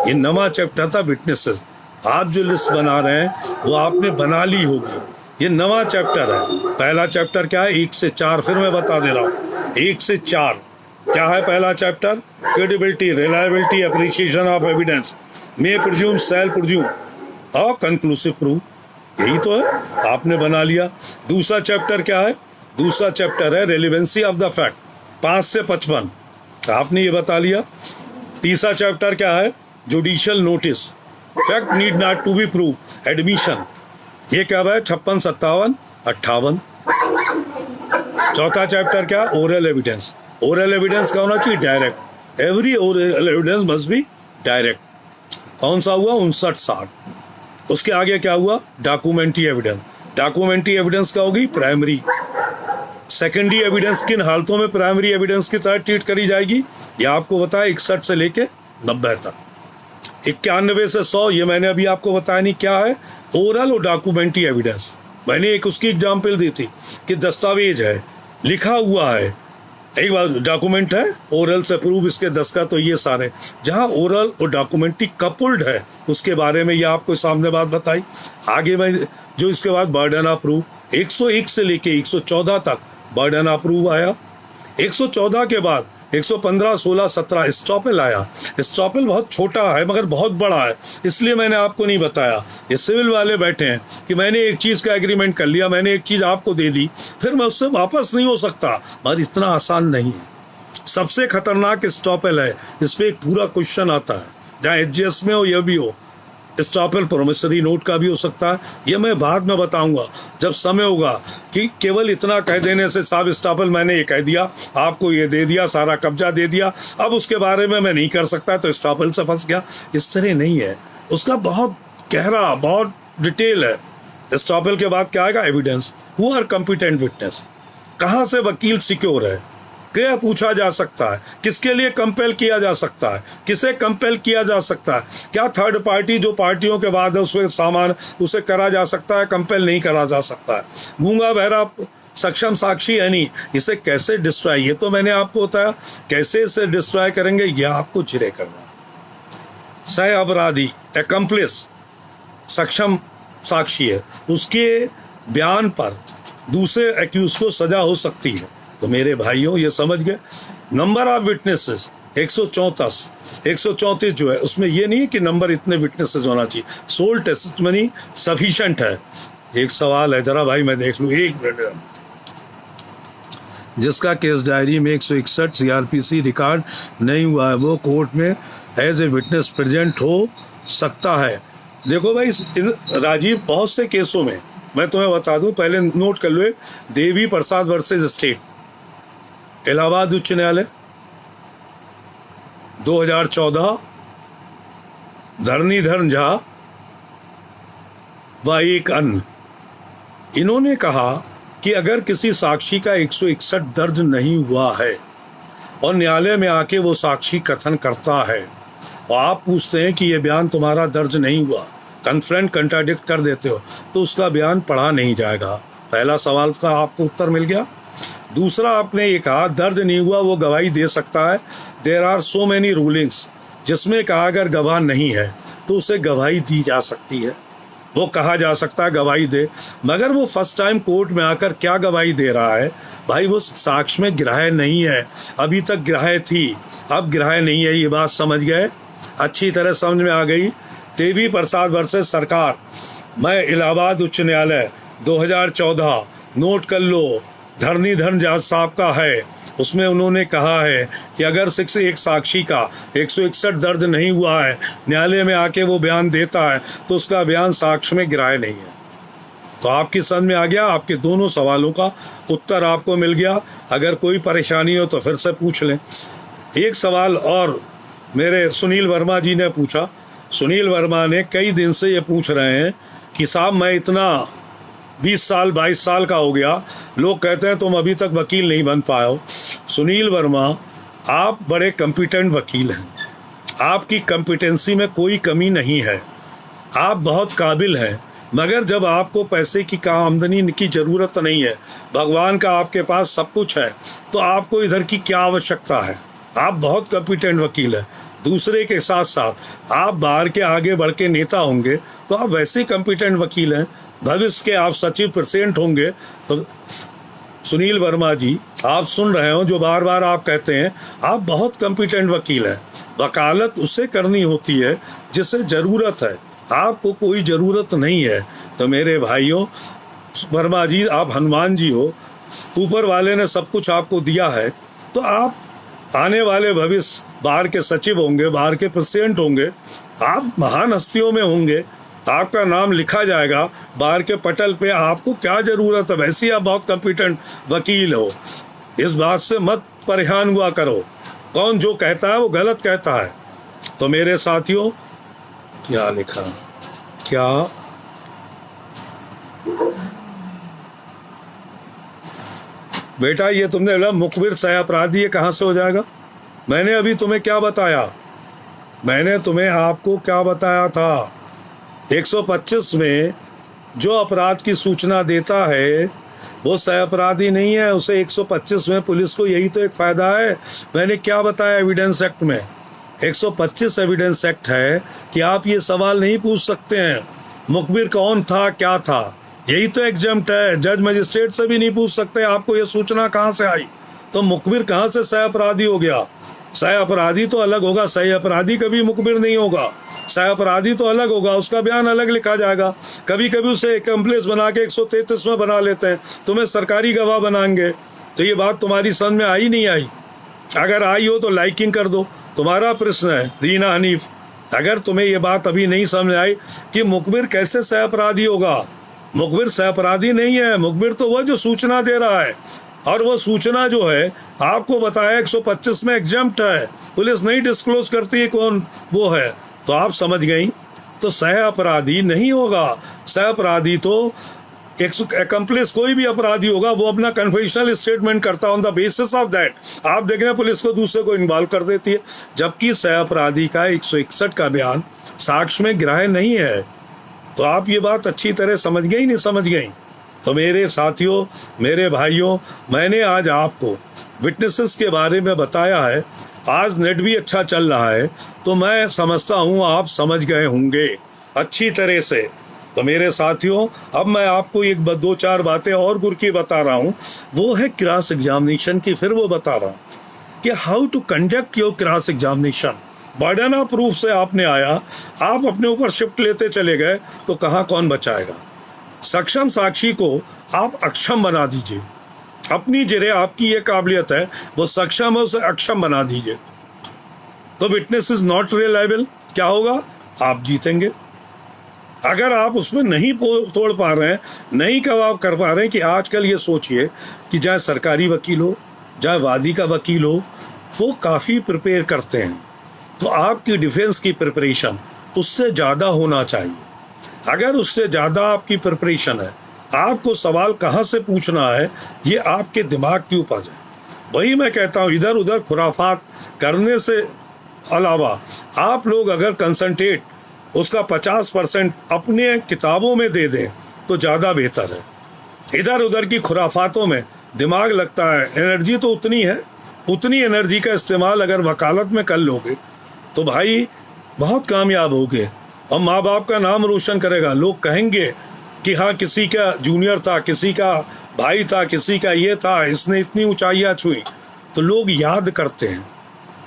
ये नवा चैप्टर था विटनेसेस। आप जो लिस्ट बना रहे हैं वो आपने बना ली होगी, ये नवा चैप्टर है। पहला चैप्टर क्या है, 1 से 4, फिर मैं बता दे रहा हूँ, 1 से 4 क्या है पहला chapter, credibility, reliability, appreciation of evidence, may presume, shell presume और कंक्लूसिव प्रूफ, यही तो है, आपने बना लिया। दूसरा चैप्टर क्या है, दूसरा चैप्टर है रेलिवेंसी ऑफ द फैक्ट, 5 से 55, आपने ये बता लिया। तीसरा चैप्टर क्या है, judicial notice, fact need not to be prove, admission, ये क्या है, 56, 57, 58। चौथा चैप्टर क्या, ओरल एविडेंस, ओरल एविडेंस का होना चाहिए direct, every oral evidence must be direct. कौन सा हुआ, 59, 60। उसके आगे क्या हुआ, डॉक्यूमेंट्री एविडेंस, डॉक्यूमेंट्री एविडेंस क्या होगी, प्राइमरी। सेकेंडरी एविडेंस किन हालतों में प्राइमरी एविडेंस की तरह ट्रीट करी जाएगी, ये आपको बताया 61 से लेके 90 तक। 91 से 100 ये मैंने अभी आपको बताया नहीं क्या है, ओरल और डॉक्यूमेंट्री एविडेंस। मैंने एक उसकी एग्जाम्पल दी थी कि दस्तावेज है, लिखा हुआ है, एक बार डॉक्यूमेंट है, ओरल से प्रूव, इसके दस्तखत, तो ये सारे जहाँ ओरल और डॉक्यूमेंट्री कपल्ड है उसके बारे में ये आपको सामने बात बताई। आगे मैं जो इसके बाद बर्डन ऑफ प्रूफ, 101 से लेके 114 तक बर्डन ऑफ प्रूफ आया। 114 के बाद 115, 16, 17 स्टॉपेल आया। स्टॉपेल बहुत छोटा है मगर बहुत बड़ा है, इसलिए मैंने आपको नहीं बताया। ये सिविल वाले बैठे हैं कि मैंने एक चीज़ का एग्रीमेंट कर लिया, मैंने एक चीज़ आपको दे दी, फिर मैं उससे वापस नहीं हो सकता, मगर इतना आसान नहीं है। सबसे खतरनाक स्टॉपेल है, इस पर एक पूरा क्वेश्चन आता है, जहाँ एचजीएस में हो यह भी हो, स्टॉपेल प्रोमिसरी नोट का भी हो सकता है। ये मैं बाद में बताऊंगा जब समय होगा, कि केवल इतना कह देने से साहब स्टॉपेल मैंने ये कह दिया, आपको ये दे दिया, सारा कब्जा दे दिया, अब उसके बारे में मैं नहीं कर सकता तो स्टॉपेल से फंस गया, इस तरह नहीं है। उसका बहुत गहरा, बहुत डिटेल है। स्टॉपेल के बाद क्या आएगा, evidence, who are competent witness, कहाँ से वकील सिक्योर है, क्या पूछा जा सकता है, किसके लिए कंपेल किया जा सकता है, किसे कंपेल किया जा सकता है, क्या थर्ड पार्टी जो पार्टियों के बाद है उसमें सामान उसे करा जा सकता है, कंपेल नहीं करा जा सकता है। गूंगा बहरा सक्षम साक्षी है नहीं, इसे कैसे डिस्ट्रॉय, ये तो मैंने आपको बताया, कैसे इसे डिस्ट्रॉय करेंगे ये आपको जिरह करना। सह अपराधी, एक्म्प्लिस, सक्षम साक्षी है, उसके बयान पर दूसरे एक्यूज को सजा हो सकती है। तो मेरे भाइयों, ये समझ गए। नंबर ऑफ विटनेसेस 134 जो है उसमें ये नहीं है कि नंबर इतने विटनेसेस होना चाहिए, सोल टेस्टिमनी सफिशिएंट है। एक सवाल है, जरा भाई मैं देख लूँ, एक मिनट। जिसका केस डायरी में 161 सीआरपीसी रिकॉर्ड नहीं हुआ है वो कोर्ट में एज ए विटनेस प्रेजेंट हो सकता है। देखो भाई राजीव, बहुत से केसों में मैं तुम्हें बता दूं, पहले नोट कर लो, देवी प्रसाद वर्सेस स्टेट, इलाहाबाद उच्च न्यायालय 2014, धरणीधर झा व एक अन्य, इन्होंने कहा कि अगर किसी साक्षी का 161 दर्ज नहीं हुआ है और न्यायालय में आके वो साक्षी कथन करता है और आप पूछते हैं कि ये बयान तुम्हारा दर्ज नहीं हुआ, कन्फ्रंट कंट्राडिक्ट कर देते हो, तो उसका बयान पढ़ा नहीं जाएगा। पहला सवाल का आपको उत्तर मिल गया। दूसरा, आपने ये कहा दर्ज नहीं हुआ वो गवाही दे सकता है। There are so many rulings जिसमें कहा अगर गवाह नहीं है तो उसे गवाही दी जा सकती है, वो कहा जा सकता है गवाही दे। मगर वो फर्स्ट टाइम कोर्ट में आकर क्या गवाही दे रहा है? भाई वो साक्ष्य में ग्राह्य नहीं है, अभी तक ग्राह्य थी, अब ग्राह्य नहीं है। ये बात समझ गए? अच्छी तरह समझ में आ गई। देवी प्रसाद वर्सेस सरकार, मैं इलाहाबाद उच्च न्यायालय 2014 नोट कर लो, धरणीधर जज साहब का है। उसमें उन्होंने कहा है कि अगर एक साक्षी का 161 दर्ज नहीं हुआ है, न्यायालय में आके वो बयान देता है तो उसका बयान साक्ष्य में ग्राह्य नहीं है। तो आपकी समझ में आ गया, आपके दोनों सवालों का उत्तर आपको मिल गया। अगर कोई परेशानी हो तो फिर से पूछ लें। एक सवाल और मेरे सुनील वर्मा जी ने पूछा। सुनील वर्मा ने कई दिन से ये पूछ रहे हैं कि साहब मैं इतना 20 साल 22 साल का हो गया, लोग कहते हैं तुम अभी तक वकील नहीं बन पाए हो। सुनील वर्मा, आप बड़े कॉम्पिटेंट वकील हैं, आपकी कॉम्पिटेंसी में कोई कमी नहीं है, आप बहुत काबिल हैं, मगर जब आपको पैसे की आमदनी की ज़रूरत नहीं है, भगवान का आपके पास सब कुछ है, तो आपको इधर की क्या आवश्यकता है? आप बहुत कॉम्पिटेंट वकील हैं। दूसरे के साथ साथ आप बाहर के आगे बढ़ के नेता होंगे तो आप वैसे ही कॉम्पिटेंट वकील हैं। भविष्य के आप सचिव प्रेसिडेंट होंगे। तो सुनील वर्मा जी, आप सुन रहे हो जो बार बार आप कहते हैं, आप बहुत कॉम्पिटेंट वकील हैं। वकालत उससे करनी होती है जिसे ज़रूरत है, आपको कोई ज़रूरत नहीं है। तो मेरे भाइयों, वर्मा जी आप हनुमान जी हो, ऊपर वाले ने सब कुछ आपको दिया है, तो आप आने वाले भविष्य बाहर के सचिव होंगे, बाहर के प्रेसिडेंट होंगे, आप महान हस्तियों में होंगे, आपका नाम लिखा जाएगा बाहर के पटल पे। आपको क्या ज़रूरत है? वैसे ही आप बहुत कॉम्पिटेंट वकील हो। इस बात से मत परेशान हुआ करो। कौन जो कहता है वो गलत कहता है। तो मेरे साथियों, क्या लिखा, क्या बेटा ये तुमने बोला मुखबिर सह अपराधी, ये कहाँ से हो जाएगा? मैंने अभी तुम्हें क्या बताया? मैंने तुम्हें आपको क्या बताया था? 125 में जो अपराध की सूचना देता है वो सह अपराधी नहीं है। उसे 125 में पुलिस को यही तो एक फ़ायदा है। मैंने क्या बताया एविडेंस एक्ट में? 125 एविडेंस एक्ट है कि आप ये सवाल नहीं पूछ सकते हैं मुखबिर कौन था, क्या था। यही तो एग्जम्प्ट है। जज मजिस्ट्रेट से भी नहीं पूछ सकते आपको ये सूचना कहाँ से आई। तो मुखबिर कहाँ से सह अपराधी हो गया? सह अपराधी तो अलग होगा, सही अपराधी कभी मुखबिर नहीं होगा। सह अपराधी तो अलग होगा, उसका बयान अलग लिखा जाएगा। कभी कभी उसे एक्म्प्लिस बना के 133 में बना लेते हैं, तुम्हें सरकारी गवाह बनाएंगे। तो ये बात तुम्हारी समझ में आई नहीं आई? अगर आई हो तो लाइकिंग कर दो। तुम्हारा प्रश्न है रीना हनीफ, अगर तुम्हें ये बात अभी नहीं समझ आई कि मुखबिर कैसे सह अपराधी होगा, मुखबिर सह अपराधी नहीं है। मुखबिर तो वह जो सूचना दे रहा है, और वो सूचना जो है आपको बताया 125 में एग्जम्प्ट है, पुलिस नहीं डिस्क्लोज करती है कौन वो है। तो आप समझ गई। तो सह अपराधी नहीं होगा। सह अपराधी तो एक्म्प्लिस कोई भी अपराधी होगा, वो अपना कन्फेशनल स्टेटमेंट करता है, on the basis of that आप देखना पुलिस को दूसरे को इन्वॉल्व कर देती है। जबकि सह अपराधी का 161 का बयान साक्ष्य में ग्राह्य नहीं है। तो आप ये बात अच्छी तरह समझ गई नहीं समझ गई? तो मेरे साथियों, मेरे भाइयों, मैंने आज आपको विटनेसेस के बारे में बताया है। आज नेट भी अच्छा चल रहा है, तो मैं समझता हूँ आप समझ गए होंगे अच्छी तरह से। तो मेरे साथियों, अब मैं आपको एक दो चार बातें और गुर की बता रहा हूँ, वो है क्रॉस एग्जामिनेशन की। फिर वो बता रहा हूँ कि how to conduct your cross examination. Burden of proof से आपने आया, आप अपने ऊपर शिफ्ट लेते चले गए, तो कहाँ कौन बचाएगा? सक्षम साक्षी को आप अक्षम बना दीजिए। अपनी जगह आपकी ये काबिलियत है, वो सक्षम है, उसे अक्षम बना दीजिए। तो विटनेस इज नॉट रिलायबल। क्या होगा? आप जीतेंगे। अगर आप उसमें नहीं तोड़ पा रहे हैं, नहीं गवाह कर पा रहे हैं, कि आजकल ये सोचिए कि चाहे सरकारी वकील हो, चाहे वादी का वकील हो, वो काफ़ी प्रिपेयर करते हैं। तो आपकी डिफेंस की प्रिपरेशन उससे ज़्यादा होना चाहिए। अगर उससे ज़्यादा आपकी प्रिपरेशन है, आपको सवाल कहाँ से पूछना है ये आपके दिमाग की उपज है। वही मैं कहता हूँ, इधर उधर खुराफात करने से अलावा आप लोग अगर कंसंट्रेट उसका 50% अपने किताबों में दे दें तो ज़्यादा बेहतर है। इधर उधर की खुराफातों में दिमाग लगता है, एनर्जी तो उतनी है, उतनी एनर्जी का इस्तेमाल अगर वकालत में कर लोगे तो भाई बहुत कामयाब होगे और माँ बाप का नाम रोशन करेगा। लोग कहेंगे कि हाँ किसी का जूनियर था, किसी का भाई था, किसी का ये था, इसने इतनी ऊंचाइयाँ छुई, तो लोग याद करते हैं।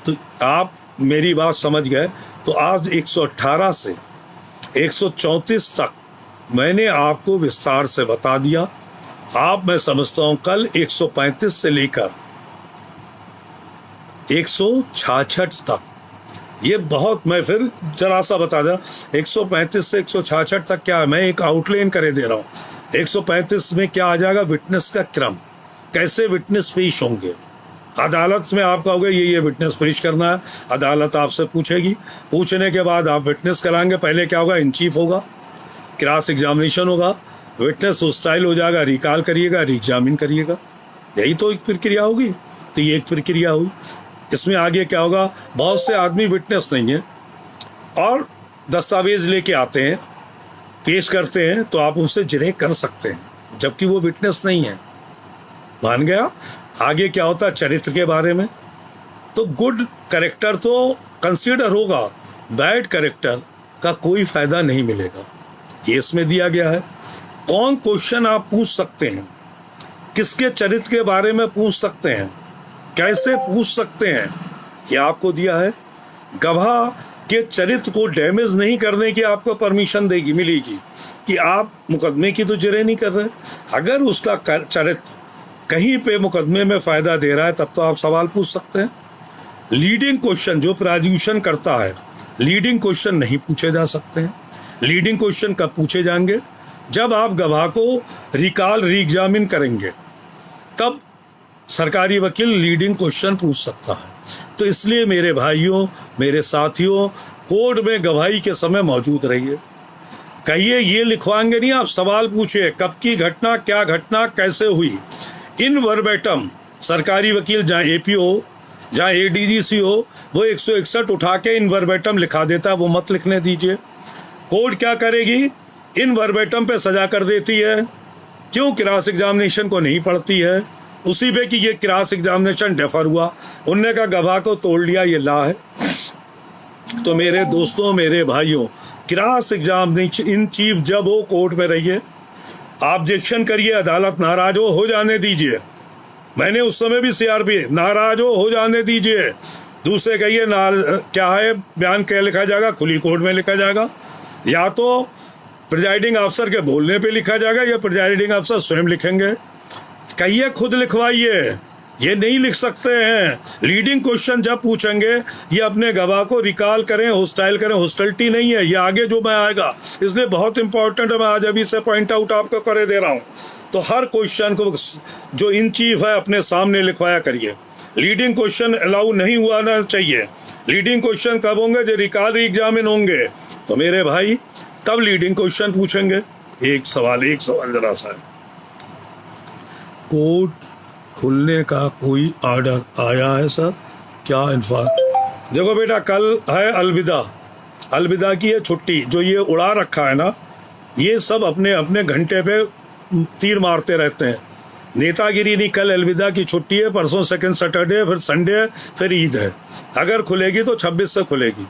तो आप मेरी बात समझ गए। तो आज 118 से 134 तक मैंने आपको विस्तार से बता दिया। आप मैं समझता हूँ कल 135 से लेकर 166 तक, ये बहुत, मैं फिर जरा सा बता दें, 135 से 166 तक क्या है, मैं एक आउटलाइन करे दे रहा हूँ। 135 में क्या आ जाएगा, विटनेस का क्रम, कैसे विटनेस पेश होंगे। अदालत में आप कहोगे ये विटनेस पेश करना है, अदालत आपसे पूछेगी, पूछने के बाद आप विटनेस कराएंगे। पहले क्या होगा, इन चीफ होगा, क्रॉस एग्जामिनेशन होगा, विटनेस हॉस्टाइल हो जाएगा, रिकॉल करिएगा, रीएग्जामिन करिएगा, यही तो एक प्रक्रिया होगी। तो ये एक प्रक्रिया हुई। इसमें आगे क्या होगा, बहुत से आदमी विटनेस नहीं है और दस्तावेज लेके आते हैं, पेश करते हैं, तो आप उनसे जिरह कर सकते हैं जबकि वो विटनेस नहीं है। मान गया। आगे क्या होता है, चरित्र के बारे में, तो गुड कैरेक्टर तो कंसीडर होगा, बैड कैरेक्टर का कोई फायदा नहीं मिलेगा। ये इसमें दिया गया है। कौन क्वेश्चन आप पूछ सकते हैं, किसके चरित्र के बारे में पूछ सकते हैं, कैसे पूछ सकते हैं, ये आपको दिया है। गवाह के चरित्र को डैमेज नहीं करने की आपको परमिशन मिलेगी कि आप मुकदमे की तो जिरह नहीं कर रहे। अगर उसका चरित्र कहीं पे मुकदमे में फ़ायदा दे रहा है तब तो आप सवाल पूछ सकते हैं। लीडिंग क्वेश्चन जो प्रोसिक्यूशन करता है, लीडिंग क्वेश्चन नहीं पूछे जा सकते हैं। लीडिंग क्वेश्चन कब पूछे जाएंगे, जब आप गवाह को रिकॉल रीएग्जामिन करेंगे, तब सरकारी वकील लीडिंग क्वेश्चन पूछ सकता है। तो इसलिए मेरे भाइयों, मेरे साथियों, कोर्ट में गवाही के समय मौजूद रहिए। कहिए ये लिखवाएंगे नहीं, आप सवाल पूछिए, कब की घटना, क्या घटना, कैसे हुई। इन वर्बेटम सरकारी वकील जहाँ एपी हो, जहाँ एडीजीसी हो, वो 161 उठा के इन वर्बेटम लिखा देता है, वो मत लिखने दीजिए। कोर्ट क्या करेगी, इन वर्बेटम पे सजा कर देती है। क्यों, क्रॉस एग्जामिनेशन को नहीं पढ़ती है, उसी पे कि ये क्रॉस एग्जामिनेशन डेफर हुआ, उनने का गवाह को तोड़ लिया, ये ला है। तो मेरे दोस्तों, मेरे भाइयों, क्रॉस एग्जामिनेशन इन चीफ जब हो कोर्ट में रहिए, ऑब्जेक्शन करिए, अदालत नाराज हो जाने दीजिए। मैंने उस समय भी सीआरपी, नाराज हो जाने दीजिए। दूसरे कहिए क्या है, बयान क्या लिखा जाएगा, खुली कोर्ट में लिखा जाएगा, या तो प्रिजाइडिंग अफसर के बोलने पे लिखा जाएगा या प्रिजाइडिंग अफसर स्वयं लिखेंगे। कहिए खुद लिखवाइए, ये नहीं लिख सकते हैं। लीडिंग क्वेश्चन जब पूछेंगे, ये अपने गवाह को रिकॉल करें, हॉस्टाइल करें, हॉस्टिलिटी नहीं है, ये आगे जो मैं आएगा, इसलिए बहुत इंपॉर्टेंट है, मैं आज अभी से पॉइंट आउट आपको करे दे रहा हूँ। तो हर क्वेश्चन को जो इन चीफ है अपने सामने लिखवाया करिए। लीडिंग क्वेश्चन अलाउ नहीं हुआ ना चाहिए। लीडिंग क्वेश्चन कब होंगे, जो रिकॉल एग्जामिन होंगे, तो मेरे भाई तब लीडिंग क्वेश्चन पूछेंगे। एक सवाल जरा सा है, कोर्ट खुलने का कोई ऑर्डर आया है सर, क्या इन्फॉर्म? देखो बेटा, कल है अलविदा की ये छुट्टी, जो ये उड़ा रखा है ना, ये सब अपने अपने घंटे पे तीर मारते रहते हैं। नेतागिरी नहीं, कल अलविदा की छुट्टी है, परसों सेकंड सैटरडे, फिर संडे, फिर ईद है। अगर खुलेगी तो 26 से खुलेगी,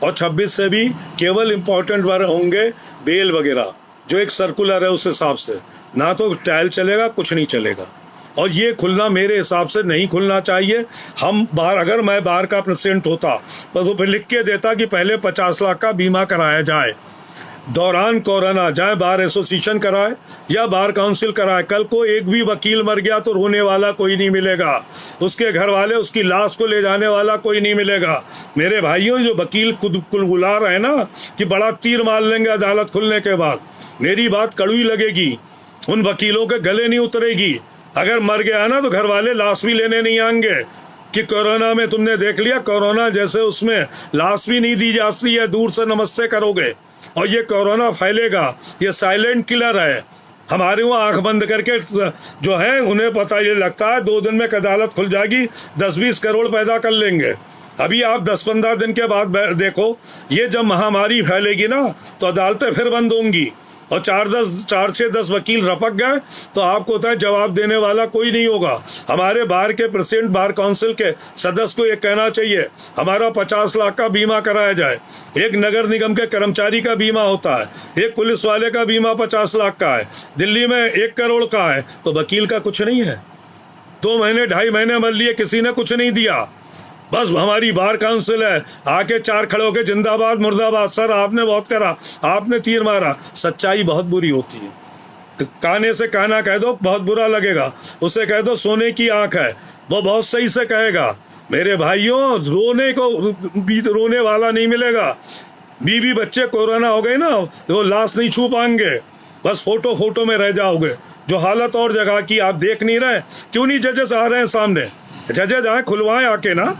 और 26 से भी केवल इम्पोर्टेंट वर्क होंगे, बेल वगैरह, जो एक सर्कुलर है उस हिसाब से, ना तो ट्रायल चलेगा, कुछ नहीं चलेगा। और ये खुलना मेरे हिसाब से नहीं खुलना चाहिए। हम बार, अगर मैं बार का प्रेसिडेंट होता तो फिर लिख के देता कि पहले 50 लाख का बीमा कराया जाए, दौरान कोरोना, चाहे बार एसोसिएशन कराए या बार काउंसिल कराए। कल को एक भी वकील मर गया तो रोने वाला कोई नहीं मिलेगा, उसके घर वाले, उसकी लाश को ले जाने वाला कोई नहीं मिलेगा। मेरे भाइयों, जो वकील खुद कुलबुला रहे हैं ना कि बड़ा तीर मार लेंगे अदालत खुलने के बाद, मेरी बात कड़वी लगेगी, उन वकीलों के गले नहीं उतरेगी। अगर मर गया ना तो घर वाले लाश भी लेने नहीं आएंगे कि कोरोना में तुमने देख लिया, कोरोना जैसे उसमें लाश भी नहीं दी जाती है, दूर से नमस्ते करोगे। और ये कोरोना फैलेगा, ये साइलेंट किलर है, हमारे वहाँ आंख बंद करके जो है उन्हें पता ये लगता है 2 दिन में अदालत खुल जाएगी, 10-20 करोड़ पैदा कर लेंगे। अभी आप 10-15 दिन के बाद देखो, ये जब महामारी फैलेगी ना तो अदालतें फिर बंद होंगी और 4-6-10 वकील रपक गए तो आपको होता है जवाब देने वाला कोई नहीं होगा। हमारे बार के प्रेसिडेंट बार काउंसिल के सदस्य को ये कहना चाहिए हमारा 50 लाख का बीमा कराया जाए। एक नगर निगम के कर्मचारी का बीमा होता है, एक पुलिस वाले का बीमा 50 लाख का है, दिल्ली में 1 करोड़ का है, तो वकील का कुछ नहीं है। 2 महीने 2.5 महीने मर लिए, किसी ने कुछ नहीं दिया। बस हमारी बार काउंसिल है, आके 4 खड़े होके जिंदाबाद मुर्दाबाद, सर आपने बहुत करा, आपने तीर मारा। सच्चाई बहुत बुरी होती है। काने से काना कह दो बहुत बुरा लगेगा, उसे कह दो सोने की आंख है, वो बहुत सही से कहेगा। मेरे भाइयों, रोने वाला नहीं मिलेगा। बीवी बच्चे कोरोना हो गए ना, वो लाश नहीं छू पाएंगे, बस फोटो में रह जाओगे। जो हालत और जगह की आप देख नहीं रहे, क्यों नहीं जजेस आ रहे हैं सामने? जजेस आए, खुलवाएं आके ना।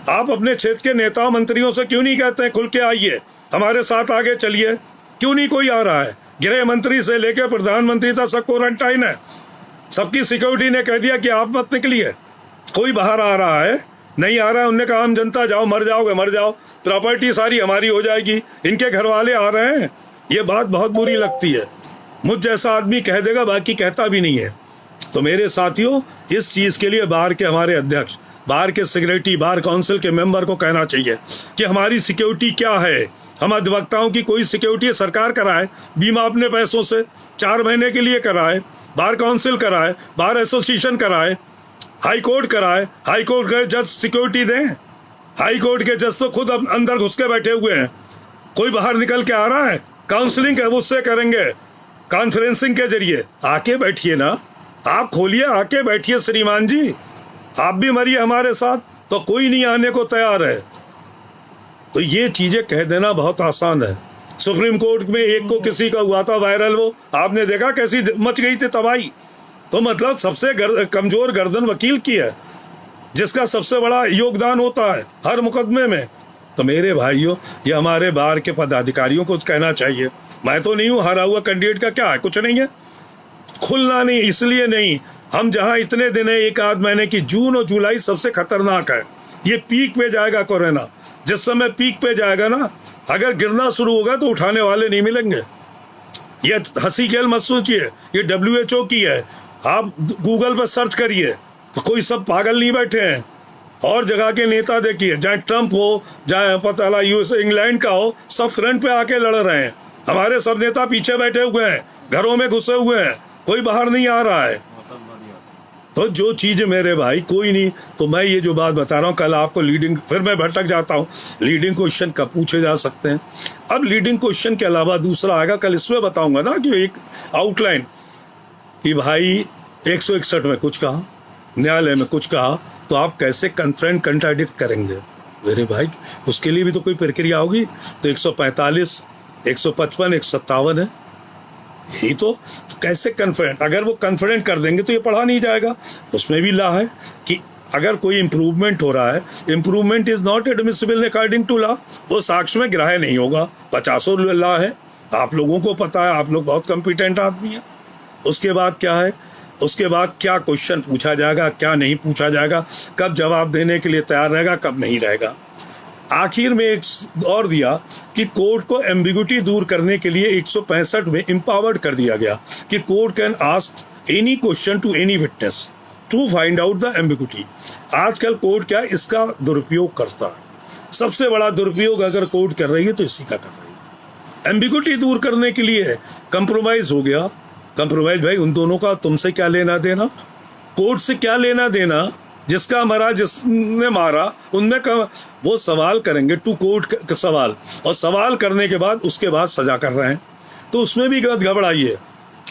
आप अपने क्षेत्र के नेता मंत्रियों से क्यों नहीं कहते हैं खुल के आइए, हमारे साथ आगे चलिए? क्यों नहीं कोई आ रहा है? गृह मंत्री से लेकर प्रधानमंत्री तक सब क्वारंटाइन है, सबकी सिक्योरिटी ने कह दिया कि आप मत निकलिए। कोई बाहर आ रहा है? नहीं आ रहा है। उनने कहा आम जनता जाओ, मर जाओगे मर जाओ, प्रॉपर्टी सारी हमारी हो जाएगी। इनके घर वाले आ रहे हैं। ये बात बहुत बुरी लगती है। मुझ जैसा आदमी कह देगा, बाकी कहता भी नहीं है। तो मेरे साथियों, इस चीज़ के लिए बार के हमारे अध्यक्ष, बार के सेक्रेटरी, बार काउंसिल के मेंबर को कहना चाहिए कि हमारी सिक्योरिटी क्या है। हम अधिवक्ताओं की कोई सिक्योरिटी सरकार कराए, बीमा अपने पैसों से 4 महीने के लिए कराए, बार काउंसिल कराए, बार एसोसिएशन कराए, हाई कोर्ट कराए, हाई कोर्ट के जज सिक्योरिटी दें। हाई कोर्ट के जज तो खुद अब अंदर घुस के बैठे हुए हैं, कोई बाहर निकल के आ रहा है? काउंसलिंग है उससे करेंगे, कॉन्फ्रेंसिंग के जरिए। आके बैठिए ना, आप खोलिए, आके बैठिए श्रीमान जी, आप भी मरिए हमारे साथ। तो कोई नहीं आने को तैयार है। तो ये चीजें कह देना बहुत आसान है। सुप्रीम कोर्ट में एक को किसी का हुआ था वायरल, वो आपने देखा कैसी मच गई थी तबाही। तो मतलब सबसे कमजोर गर्दन वकील की है, जिसका सबसे बड़ा योगदान होता है हर मुकदमे में। तो मेरे भाइयों, ये हमारे बार के पदाधिकारियों को कहना चाहिए। मैं तो नहीं हूँ, हारा हुआ कैंडिडेट का क्या है, कुछ नहीं है। खुलना नहीं इसलिए नहीं, हम जहां इतने दिन है, 1 महीने की, जून और जुलाई सबसे खतरनाक है। ये पीक पे जाएगा कोरोना। जिस समय पीक पे जाएगा ना, अगर गिरना शुरू होगा तो उठाने वाले नहीं मिलेंगे। ये हंसी खेल मत सोचिए, ये WHO की है। आप गूगल पर सर्च करिए तो कोई सब पागल नहीं बैठे हैं। और जगह के नेता देखिए, चाहे ट्रंप हो, चाहे पता ला US इंग्लैंड का हो, सब फ्रंट पे आके लड़ रहे हैं। हमारे सब नेता पीछे बैठे हुए हैं, घरों में घुसे हुए हैं, कोई बाहर नहीं आ रहा है। तो जो चीज़ मेरे भाई कोई नहीं। तो मैं ये जो बात बता रहा हूँ, कल आपको लीडिंग, फिर मैं भटक जाता हूँ, लीडिंग क्वेश्चन कब पूछे जा सकते हैं। अब लीडिंग क्वेश्चन के अलावा दूसरा आएगा, कल इसमें बताऊंगा ना कि एक आउटलाइन कि भाई 161 में कुछ कहा, न्यायालय में कुछ कहा, तो आप कैसे कन्फ्रेंट कंट्राडिक्ट करेंगे मेरे भाई? उसके लिए भी तो कोई प्रक्रिया होगी। तो 145, 155, 157 है, यही तो कैसे कन्फिडेंट, अगर वो कन्फिडेंट कर देंगे तो ये पढ़ा नहीं जाएगा। उसमें भी ला है कि अगर कोई इम्प्रूवमेंट हो रहा है, improvement is not admissible according to law, वो साक्ष्य में ग्राह्य नहीं होगा। 50 लॉ है, आप लोगों को पता है, आप लोग बहुत कॉम्पिटेंट आदमी हैं। उसके बाद क्या है, उसके बाद क्या क्वेश्चन पूछा जाएगा, क्या नहीं पूछा जाएगा, कब जवाब देने के लिए तैयार रहेगा, कब नहीं रहेगा। आखिर में एक और दिया कि कोर्ट को एम्बिग्यूटी दूर करने के लिए 165 में एम्पावर्ड कर दिया गया कि court can ask any question to any witness to find out the ambiguity. आजकल कोर्ट क्या इसका दुरुपयोग करता है। सबसे बड़ा दुरुपयोग अगर कोर्ट कर रही है तो इसी का कर रही है। एम्बिग्यूटी दूर करने के लिए कंप्रोमाइज हो गया। कंप्रोमाइज भाई, उन दोनों का तुमसे क्या लेना देना, कोर्ट से क्या लेना देना? जिसका मरा जिसने मारा, उनमें वो सवाल करेंगे, टू कोर्ट का सवाल, और सवाल करने के बाद उसके बाद सजा कर रहे हैं। तो उसमें भी घबराइए,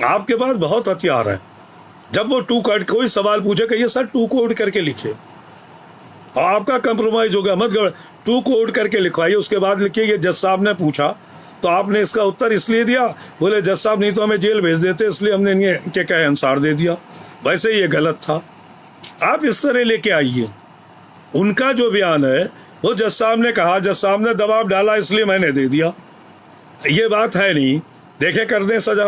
आपके पास बहुत हथियार है। जब वो टू कोर्ट कोई सवाल पूछे, कहिए सर टू कोर्ट करके लिखिए, और आपका कंप्रोमाइज होगा, मत टू कोर्ट करके लिखवाइए। उसके बाद लिखिए ये जज साहब ने पूछा तो आपने इसका उत्तर इसलिए दिया, बोले जज साहब नहीं तो हमें जेल भेज देते, इसलिए हमने इनके कहे अनुसार दे दिया, वैसे ये गलत था। आप इस तरह लेके आइए। उनका जो बयान है वो जज साहब ने कहा, जज साहब ने दबाव डाला इसलिए मैंने दे दिया, ये बात है नहीं, देखे कर दें सजा।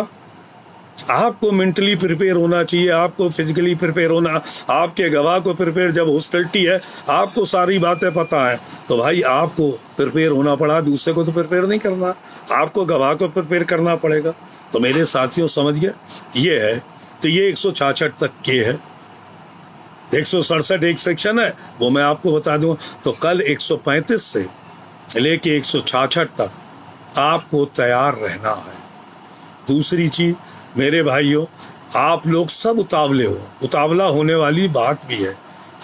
आपको मेंटली प्रिपेयर होना चाहिए, आपको फिजिकली प्रिपेयर होना, आपके गवाह को प्रिपेयर, जब हॉस्टिलिटी है आपको सारी बातें पता है तो भाई आपको प्रिपेयर होना पड़ा, दूसरे को तो प्रिपेयर नहीं करना, आपको गवाह को प्रिपेयर करना पड़ेगा। तो मेरे साथियों समझ गए ये है। तो ये 166 तक ये है, 167 एक सेक्शन है वो मैं आपको बता दूं। तो कल 135 से लेके 166 तक आपको तैयार रहना है। दूसरी चीज मेरे भाइयों, आप लोग सब उतावले हो, उतावला होने वाली बात भी है।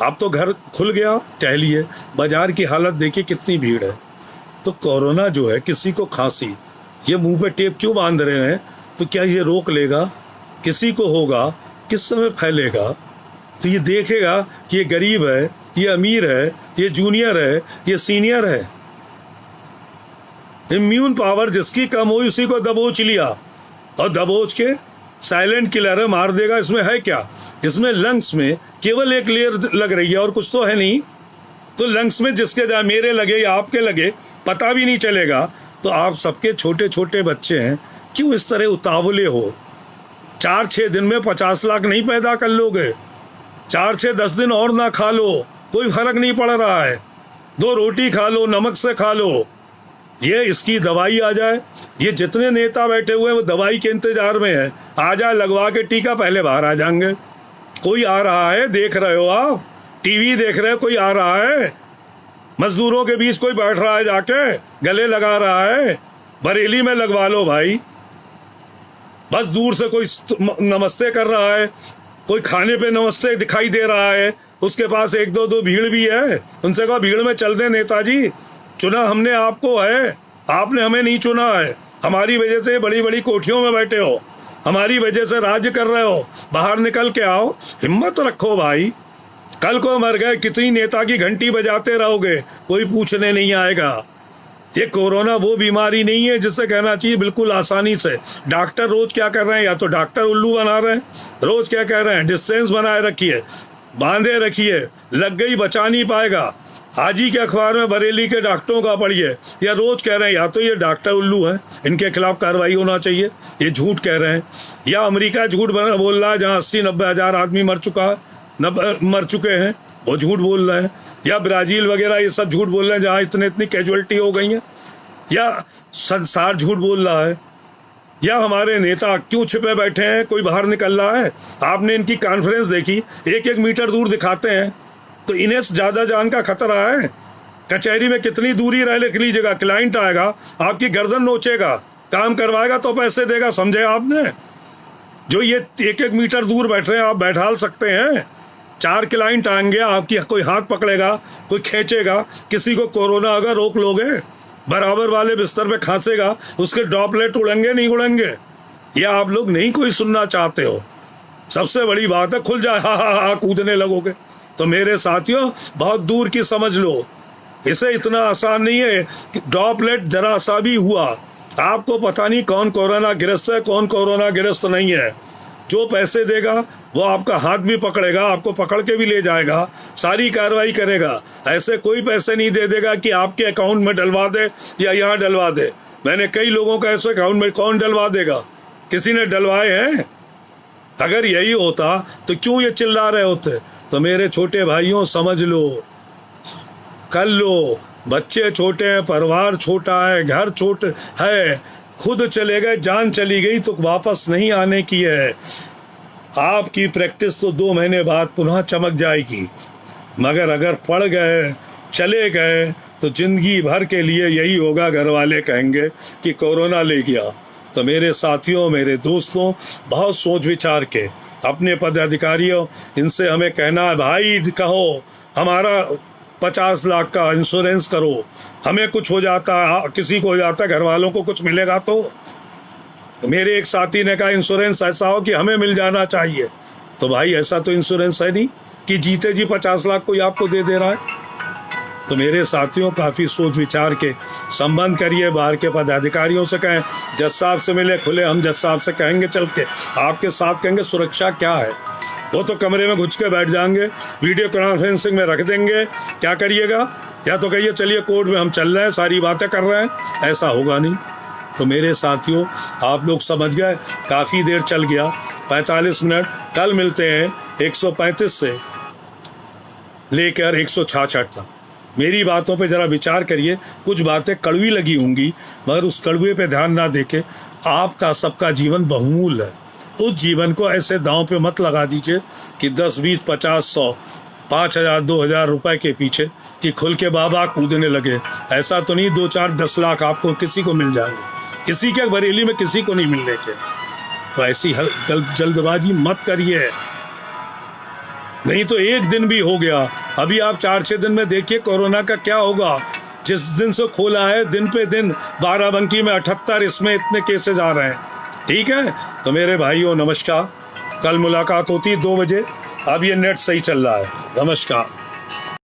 आप तो घर खुल गया टहलिए, बाजार की हालत देखिए कितनी भीड़ है। तो कोरोना जो है, किसी को खांसी, ये मुंह पे टेप क्यों बांध रहे हैं? तो क्या ये रोक लेगा? किसी को होगा, किस समय फैलेगा? तो ये देखेगा कि ये गरीब है, ये अमीर है, ये जूनियर है, ये सीनियर है। इम्यून पावर जिसकी कम हुई उसी को दबोच लिया, और दबोच के साइलेंट किलर है, मार देगा। इसमें है क्या? इसमें लंग्स में केवल एक लेयर लग रही है और कुछ तो है नहीं। तो लंग्स में जिसके जाए, मेरे लगे या आपके लगे, पता भी नहीं चलेगा। तो आप सबके छोटे छोटे बच्चे हैं, क्यों इस तरह उतावले हो? 4-6 दिन में 50 लाख नहीं पैदा कर लोगे। 4-6-10 दिन और ना खा लो, कोई फर्क नहीं पड़ रहा है। 2 रोटी खा लो, नमक से खा लो, ये इसकी दवाई आ जाए। ये जितने नेता बैठे हुए हैं वो दवाई के इंतजार में है, आ जाए लगवा के टीका, पहले बाहर आ जाएंगे। कोई आ रहा है, देख रहे हो आप, टीवी देख रहे हो, कोई आ रहा है, मजदूरों के बीच कोई बैठ रहा है, जाके गले लगा रहा है। बरेली में लगवा लो भाई, बस दूर से कोई नमस्ते कर रहा है, कोई खाने पे नमस्ते दिखाई दे रहा है, उसके पास 1-2 भीड़ भी है, उनसे कहो भीड़ में चल दे नेताजी, चुना हमने आपको है, आपने हमें नहीं चुना है। हमारी वजह से बड़ी बड़ी कोठियों में बैठे हो, हमारी वजह से राज्य कर रहे हो, बाहर निकल के आओ, हिम्मत रखो भाई। कल को मर गए, कितनी नेता की घंटी बजाते रहोगे, कोई पूछने नहीं आएगा। ये कोरोना वो बीमारी नहीं है जिससे कहना चाहिए बिल्कुल आसानी से। डॉक्टर रोज क्या कर रहे हैं? या तो डॉक्टर उल्लू बना रहे हैं, रोज क्या कह रहे हैं? डिस्टेंस बनाए रखिए, बांधे रखिए, लग गई बचा नहीं पाएगा। आज ही के अखबार में बरेली के डॉक्टरों का पढ़िए, या रोज कह रहे हैं या तो ये डॉक्टर उल्लू हैं, इनके खिलाफ कार्रवाई होना चाहिए, ये झूठ कह रहे हैं। या अमेरिका झूठ बोल रहा है, जहाँ 80-90 हज़ार आदमी मर चुके हैं, वो झूठ बोल रहे हैं। या ब्राजील वगैरह ये सब झूठ बोल रहे हैं, जहाँ इतनी कैजुअलिटी हो गई है। या संसार झूठ बोल रहा है। या हमारे नेता क्यों छिपे बैठे हैं, कोई बाहर निकल रहा है? आपने इनकी कॉन्फ्रेंस देखी, 1-1 मीटर दूर दिखाते हैं, तो इन्हें ज़्यादा जान का खतरा है। कचहरी में कितनी दूरी रह लीजिएगा, क्लाइंट आएगा आपकी गर्दन नोचेगा, काम करवाएगा तो पैसे देगा, समझे आपने? जो ये 1-1 मीटर दूर बैठ रहे हैं, आप बैठाल सकते हैं। 4 क्लाइंट आएंगे, आपकी कोई हाथ पकड़ेगा, कोई खींचेगा, किसी को कोरोना अगर रोक लोगे, बराबर वाले बिस्तर पे खांसेगा, उसके ड्रॉपलेट उड़ेंगे नहीं उड़ेंगे? या आप लोग नहीं कोई सुनना चाहते हो? सबसे बड़ी बात है, खुल जाए हा कूदने लगोगे। तो मेरे साथियों, बहुत दूर की समझ लो, इसे इतना आसान नहीं है कि ड्रॉपलेट जरा सा भी हुआ, आपको पता नहीं कौन कोरोना ग्रस्त है, कौन कोरोना ग्रस्त नहीं है। जो पैसे देगा वो आपका हाथ भी पकड़ेगा, आपको पकड़ के भी ले जाएगा, सारी कार्रवाई करेगा। ऐसे कोई पैसे नहीं दे देगा कि आपके अकाउंट में डलवा दे या यहाँ डलवा दे। मैंने कई लोगों का ऐसे अकाउंट में, कौन डलवा देगा? किसी ने डलवाए हैं? अगर यही होता तो क्यों ये चिल्ला रहे होते? तो मेरे छोटे भाइयों, समझ लो, कर लो। बच्चे छोटे हैं, परिवार छोटा है, घर छोटे है, खुद चले गए, जान चली गई तो वापस नहीं आने की है। आपकी प्रैक्टिस तो 2 महीने बाद पुनः चमक जाएगी, मगर अगर पड़ गए, चले गए, तो जिंदगी भर के लिए यही होगा, घर वाले कहेंगे कि कोरोना ले गया। तो मेरे साथियों, मेरे दोस्तों, बहुत सोच विचार के अपने पदाधिकारियों, इनसे हमें कहना है, भाई कहो हमारा 50 लाख का इंश्योरेंस करो, हमें कुछ हो जाता है, किसी को हो जाता है, घर वालों को कुछ मिलेगा। तो मेरे एक साथी ने कहा इंश्योरेंस ऐसा हो कि हमें मिल जाना चाहिए। तो भाई ऐसा तो इंश्योरेंस है नहीं कि जीते जी 50 लाख कोई आपको दे दे रहा है। तो मेरे साथियों, काफ़ी सोच विचार के संबंध करिए, बाहर के पदाधिकारियों से कहें, जज साहब से मिले खुले, हम जज साहब से कहेंगे, चल के आपके साथ कहेंगे सुरक्षा क्या है। वो तो कमरे में घुस के बैठ जाएंगे, वीडियो कॉन्फ्रेंसिंग में रख देंगे। क्या करिएगा? या तो कहिए चलिए कोर्ट में हम चल रहे हैं, सारी बातें कर रहे हैं, ऐसा होगा नहीं। तो मेरे साथियों, आप लोग समझ गए, काफ़ी देर चल गया, 45 मिनट। कल मिलते हैं 135 से लेकर 166 तक। मेरी बातों पे ज़रा विचार करिए। कुछ बातें कड़वी लगी होंगी, मगर उस कड़वे पे ध्यान ना देके, आपका सबका जीवन बहुमूल्य है। उस जीवन को ऐसे दांव पे मत लगा दीजिए कि 10, 20, 50, 100, 5,000, 2,000 रुपए के पीछे कि खुल के बाबा कूदने लगे। ऐसा तो नहीं 2, 4, 10 लाख आपको किसी को मिल जाएंगे, किसी के बरेली में किसी को नहीं मिलने के। तो ऐसी जल्दबाजी मत करिए, नहीं तो एक दिन भी हो गया। अभी आप 4-6 दिन में देखिए कोरोना का क्या होगा। जिस दिन से खोला है, दिन पे दिन बाराबंकी में 78, इसमें इतने केसेज आ रहे हैं। ठीक है, तो मेरे भाइयों नमस्कार। कल मुलाकात होती 2 बजे। अब ये नेट सही चल रहा है। नमस्कार।